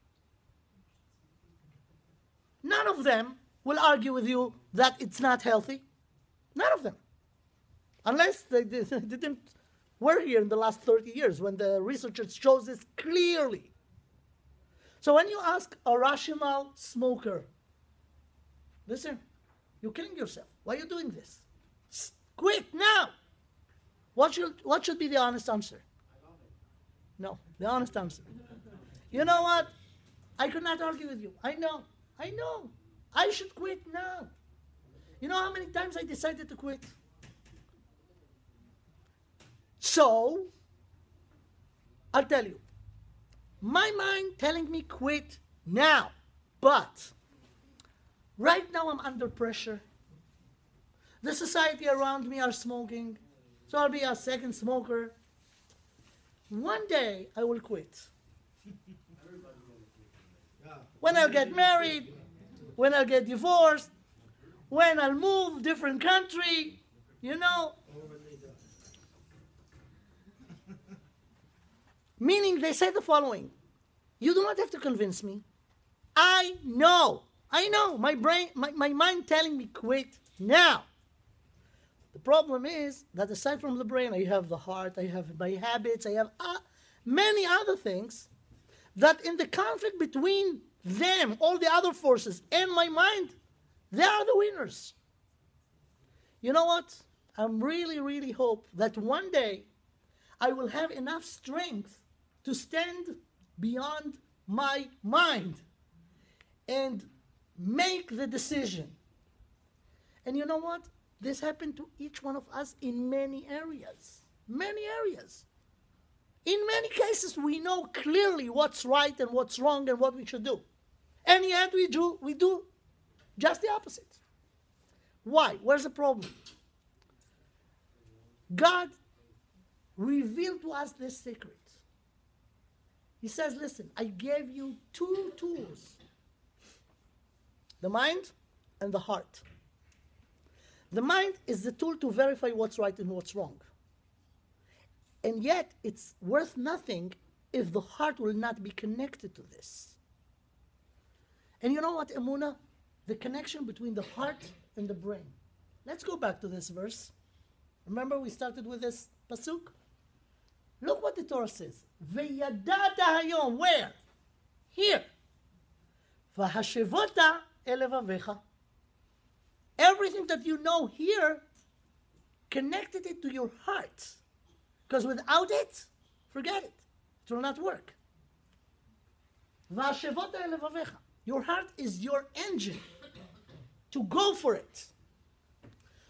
None of them will argue with you that it's not healthy. None of them. Unless they didn't were here in the last 30 years when the researchers shows this clearly. So when you ask a rational smoker, listen, you're killing yourself. Why are you doing this? Quit now. What should be the honest answer? No, the honest answer. You know what? I could not argue with you. I know. I should quit now. You know how many times I decided to quit? So, I'll tell you. My mind telling me quit now. But, right now I'm under pressure. The society around me are smoking. So I'll be a second smoker. One day I will quit. When I'll get married, when I'll get divorced, when I'll move different country, you know. Meaning they say the following: you do not have to convince me. I know, my brain, my mind telling me quit now. The problem is that aside from the brain, I have the heart, I have my habits, I have many other things that in the conflict between them, all the other forces, and my mind, they are the winners. You know what? I'm really hope that one day I will have enough strength to stand beyond my mind and make the decision. And you know what? This happened to each one of us in many areas. Many areas. In many cases, we know clearly what's right and what's wrong and what we should do. And yet we do just the opposite. Why? Where's the problem? God revealed to us this secret. He says, listen, I gave you two tools. The mind and the heart. The mind is the tool to verify what's right and what's wrong. And yet, it's worth nothing if the heart will not be connected to this. And you know what, Emunah? The connection between the heart and the brain. Let's go back to this verse. Remember we started with this pasuk? Look what the Torah says. V'yadata hayom. Where? Here. V'hashevota elevavecha. Everything that you know here, connected it to your heart. Because without it, forget it. It will not work. V'hashevota elevavecha. Your heart is your engine to go for it.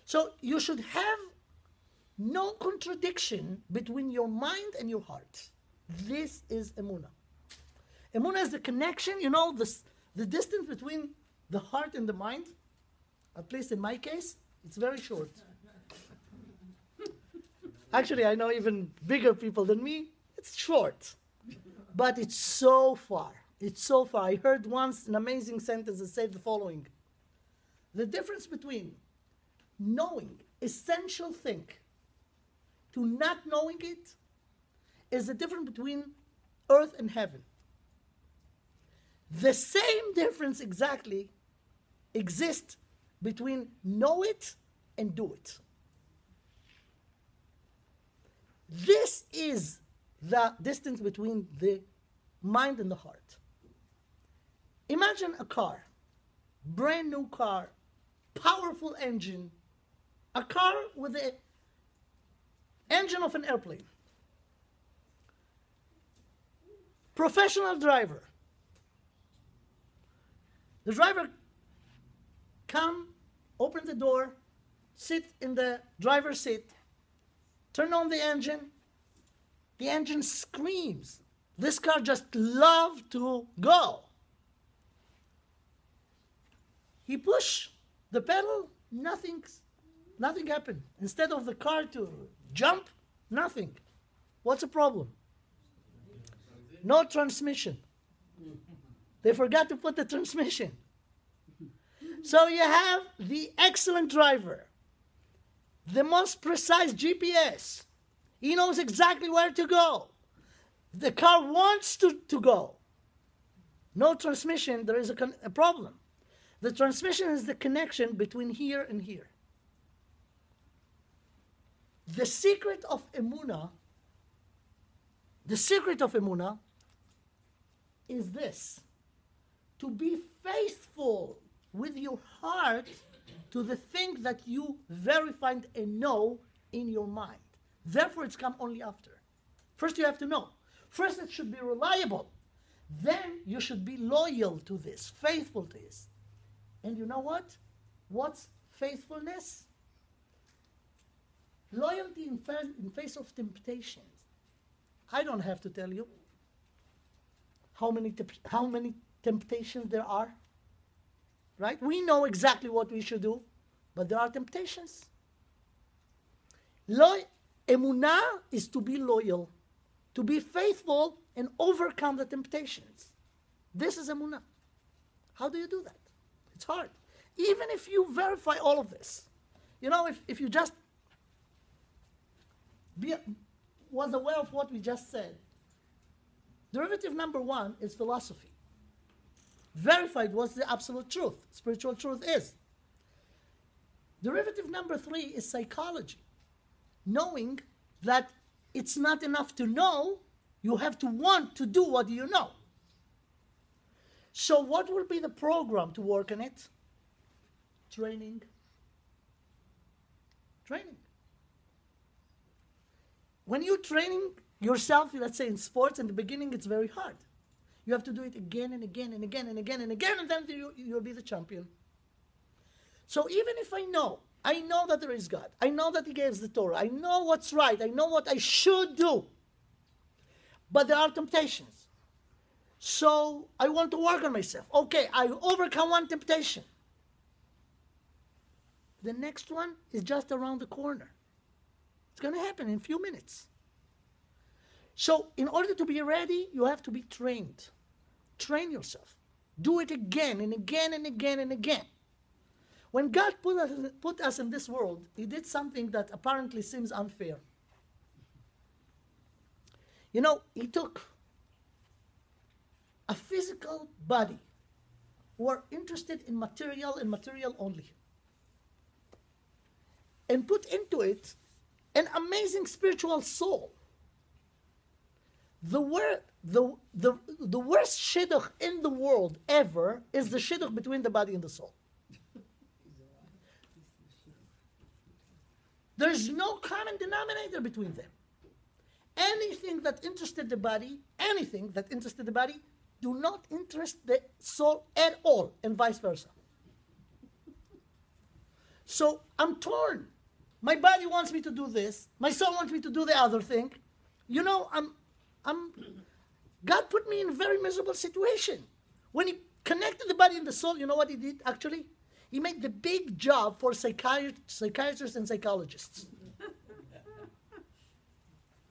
So you should have no contradiction between your mind and your heart. This is Emunah. Emunah is the connection, you know, the distance between the heart and the mind. At least in my case, it's very short. Actually, I know even bigger people than me. It's short. But it's so far. It's so far. I heard once an amazing sentence that said the following. The difference between knowing essential thing to not knowing it is the difference between earth and heaven. The same difference exactly exists between know it and do it. This is the distance between the mind and the heart. Imagine a car, brand new car, powerful engine, a car with the engine of an airplane. Professional driver. The driver come, open the door, sit in the driver's seat, turn on the engine screams. This car just loves to go. He push the pedal, nothing Nothing happened. Instead of the car to jump, nothing. What's the problem? No transmission. They forgot to put the transmission. So you have the excellent driver, the most precise GPS. He knows exactly where to go. The car wants to go. No transmission, there is a problem. The transmission is the connection between here and here. The secret of Emunah is this: to be faithful with your heart to the thing that you verified and know in your mind. Therefore, it's come only after. First, you have to know. First, it should be reliable. Then, you should be loyal to this, faithful to this. And you know what? What's faithfulness? Loyalty in face of temptations. I don't have to tell you how many temptations there are. Right? We know exactly what we should do, but there are temptations. Emunah is to be loyal, to be faithful and overcome the temptations. This is Emunah. How do you do that? It's hard. Even if you verify all of this. You know, if you just was aware of what we just said, derivative number 1 is philosophy. Verified what's the absolute truth. Spiritual truth is. Derivative number 3 is psychology. Knowing that it's not enough to know, you have to want to do what you know. So what will be the program to work on it? Training. Training. When you're training yourself, let's say in sports, in the beginning it's very hard. You have to do it again and again and again and again and again, and then you'll be the champion. So even if I know that there is God, I know that He gave us the Torah, I know what's right, I know what I should do, but there are temptations. So I want to work on myself. Okay, I overcome one temptation. The next one is just around the corner. It's going to happen in a few minutes. So in order to be ready, you have to be trained. Train yourself. Do it again and again and again and again. When God put us in this world, He did something that apparently seems unfair. You know, He took a physical body who are interested in material and material only, and put into it an amazing spiritual soul. The worst shidduch in the world ever is the shidduch between the body and the soul. There's no common denominator between them. Anything that interested the body, do not interest the soul at all, and vice versa. So I'm torn. My body wants me to do this. My soul wants me to do the other thing. You know, God put me in a very miserable situation. When He connected the body and the soul, you know what He did actually? He made the big job for psychiatrists and psychologists.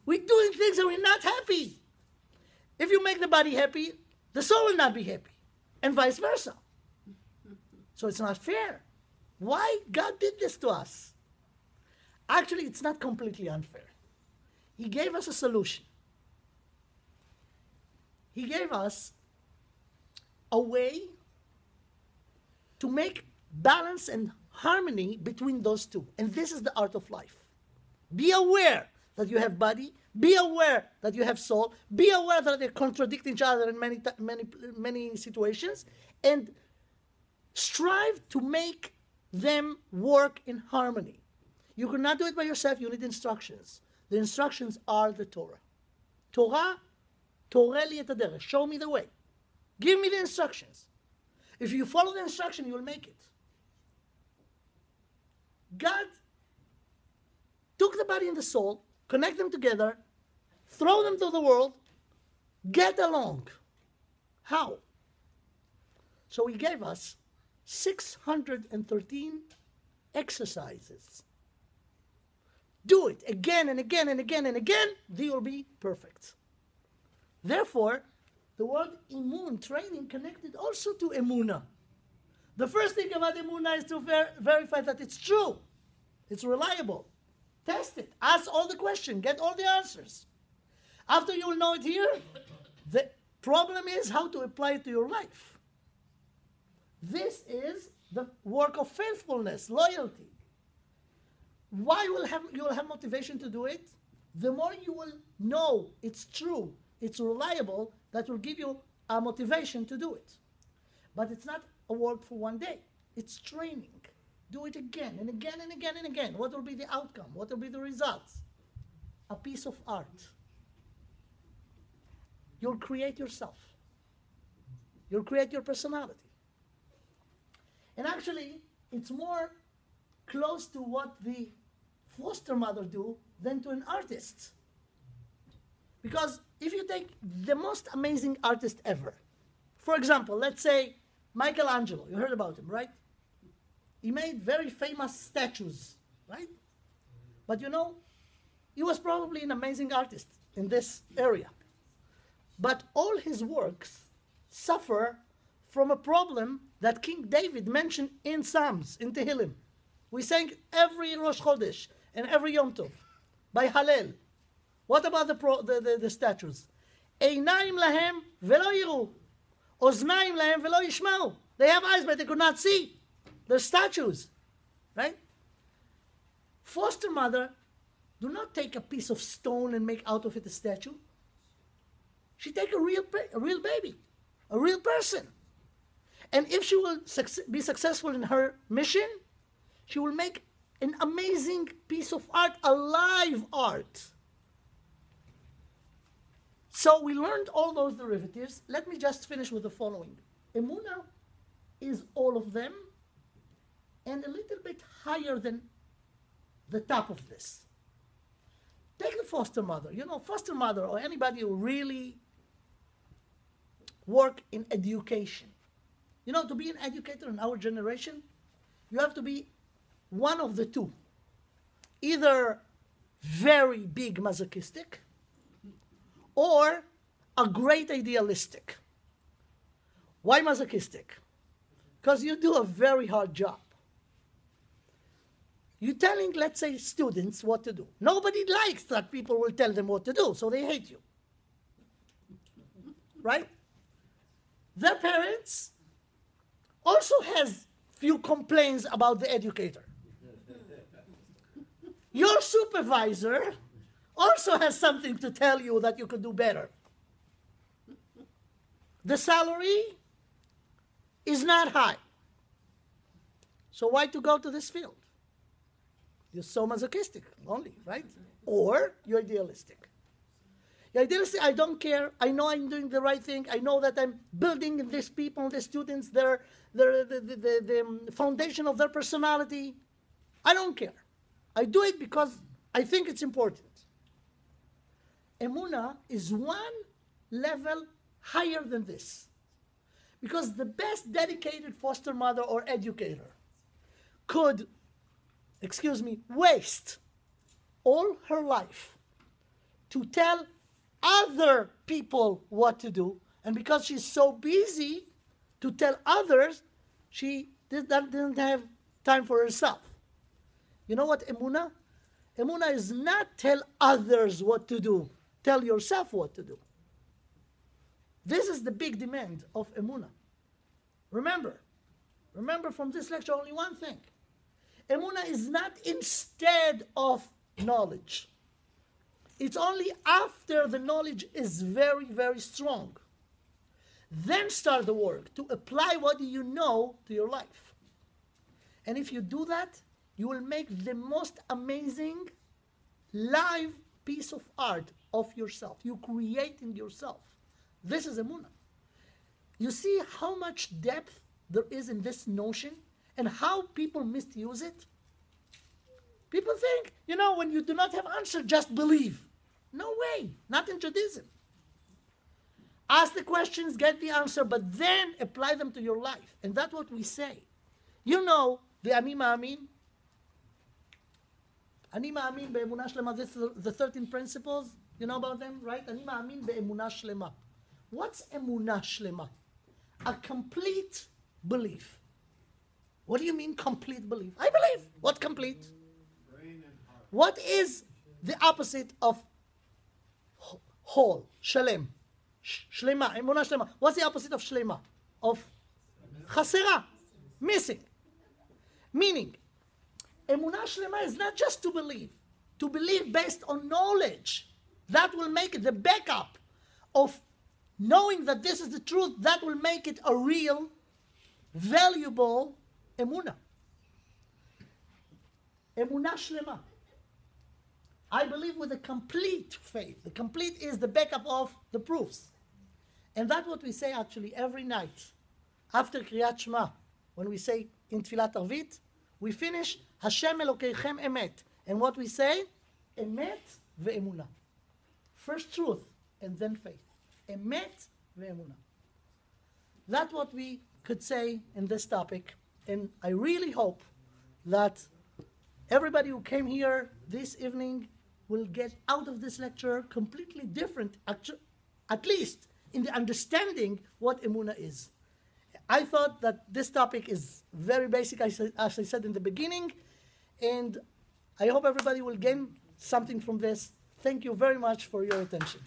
We're doing things and we're not happy. If you make the body happy, the soul will not be happy, and vice versa. So it's not fair. Why God did this to us? Actually, it's not completely unfair. He gave us a solution. He gave us a way to make balance and harmony between those two. And this is the art of life. Be aware that you have body. Be aware that you have soul. Be aware that they contradict each other in many situations. And strive to make them work in harmony. You cannot do it by yourself. You need instructions. The instructions are the Torah. Torah, Torah li et haderech. Show me the way. Give me the instructions. If you follow the instruction, you will make it. God took the body and the soul, connect them together, throw them to the world, get along. How? So He gave us 613 exercises do it again and again and again and again, they will be perfect. Therefore, the word imun, training, connected also to emuna. The first thing about emuna is to verify that it's true. It's reliable. Test it. Ask all the questions. Get all the answers. After you will know it here, the problem is how to apply it to your life. This is the work of faithfulness, loyalty. Why you will have motivation to do it? The more you will know it's true, it's reliable, that will give you a motivation to do it. But it's not a work for one day. It's training. Do it again and again and again and again. What will be the outcome? What will be the results? A piece of art. You'll create yourself. You'll create your personality. And actually, it's more close to what the foster mother do than to an artist. Because if you take the most amazing artist ever, for example, let's say Michelangelo, you heard about him, right? He made very famous statues, right? But you know, he was probably an amazing artist in this area. But all his works suffer from a problem that King David mentioned in Psalms, in Tehillim. We sang every Rosh Chodesh and every Yom Tov by Hallel. What about the statues? Einaim lahem velo yiru, oznaim lahem velo yishmau. They have eyes, but they could not see. They're statues, right? Foster mother do not take a piece of stone and make out of it a statue. She take a real baby, a real person. And if she will be successful in her mission, she will make an amazing piece of art, a live art. So we learned all those derivatives. Let me just finish with the following. Emuna is all of them and a little bit higher than the top of this. Take the foster mother. You know, foster mother or anybody who really work in education. You know, to be an educator in our generation, you have to be one of the two. Either very big masochistic or a great idealistic. Why masochistic? Because you do a very hard job. You're telling, let's say, students what to do. Nobody likes that people will tell them what to do, so they hate you. Right? Their parents also has few complaints about the educator. Your supervisor also has something to tell you that you could do better. The salary is not high. So why to go to this field? You're so masochistic only, right? Or you're idealistic. You're idealistic, I don't care. I know I'm doing the right thing. I know that I'm building these people, the students, the foundation of their personality. I don't care. I do it because I think it's important. Emuna is one level higher than this. Because the best dedicated foster mother or educator could, waste all her life to tell other people what to do. And because she's so busy to tell others, she didn't have time for herself. You know what emuna? Emuna is not tell others what to do. Tell yourself what to do. This is the big demand of emuna. Remember from this lecture only one thing. Emuna is not instead of knowledge. It's only after the knowledge is very, very strong. Then start the work to apply what you know to your life. And if you do that, you will make the most amazing live piece of art of yourself. You creating yourself. This is emuna. You see how much depth there is in this notion and how people misuse it? People think, when you do not have answer, just believe. No way, not in Judaism. Ask the questions, get the answer, but then apply them to your life. And that's what we say. The Ani Ma'amin, אני מאמין באמונה שלמה. This is the 13 principles. You know about them, right? אני מאמין באמונה שלמה. What's אמונה שלמה? A complete belief. What do you mean complete belief? I believe. What complete? What is the opposite of whole? שלם. שלמה. אמונה שלמה. What's the opposite of שלמה? Of חסרה. Missing. Meaning, אמונה שלמה is not just to believe. To believe based on knowledge. That will make it the backup of knowing that this is the truth. That will make it a real, valuable אמונה. אמונה שלמה. I believe with a complete faith. The complete is the backup of the proofs. And that's what we say actually every night. After Kriyat Shema, when we say in Tfilat Arvit, we finish Hashem Elokeichem Emet. And what we say? Emet ve'emunah. First truth and then faith. Emet ve'emunah. That's what we could say in this topic. And I really hope that everybody who came here this evening will get out of this lecture completely different, at least in the understanding what emunah is. I thought that this topic is very basic, as I said in the beginning, and I hope everybody will gain something from this. Thank you very much for your attention.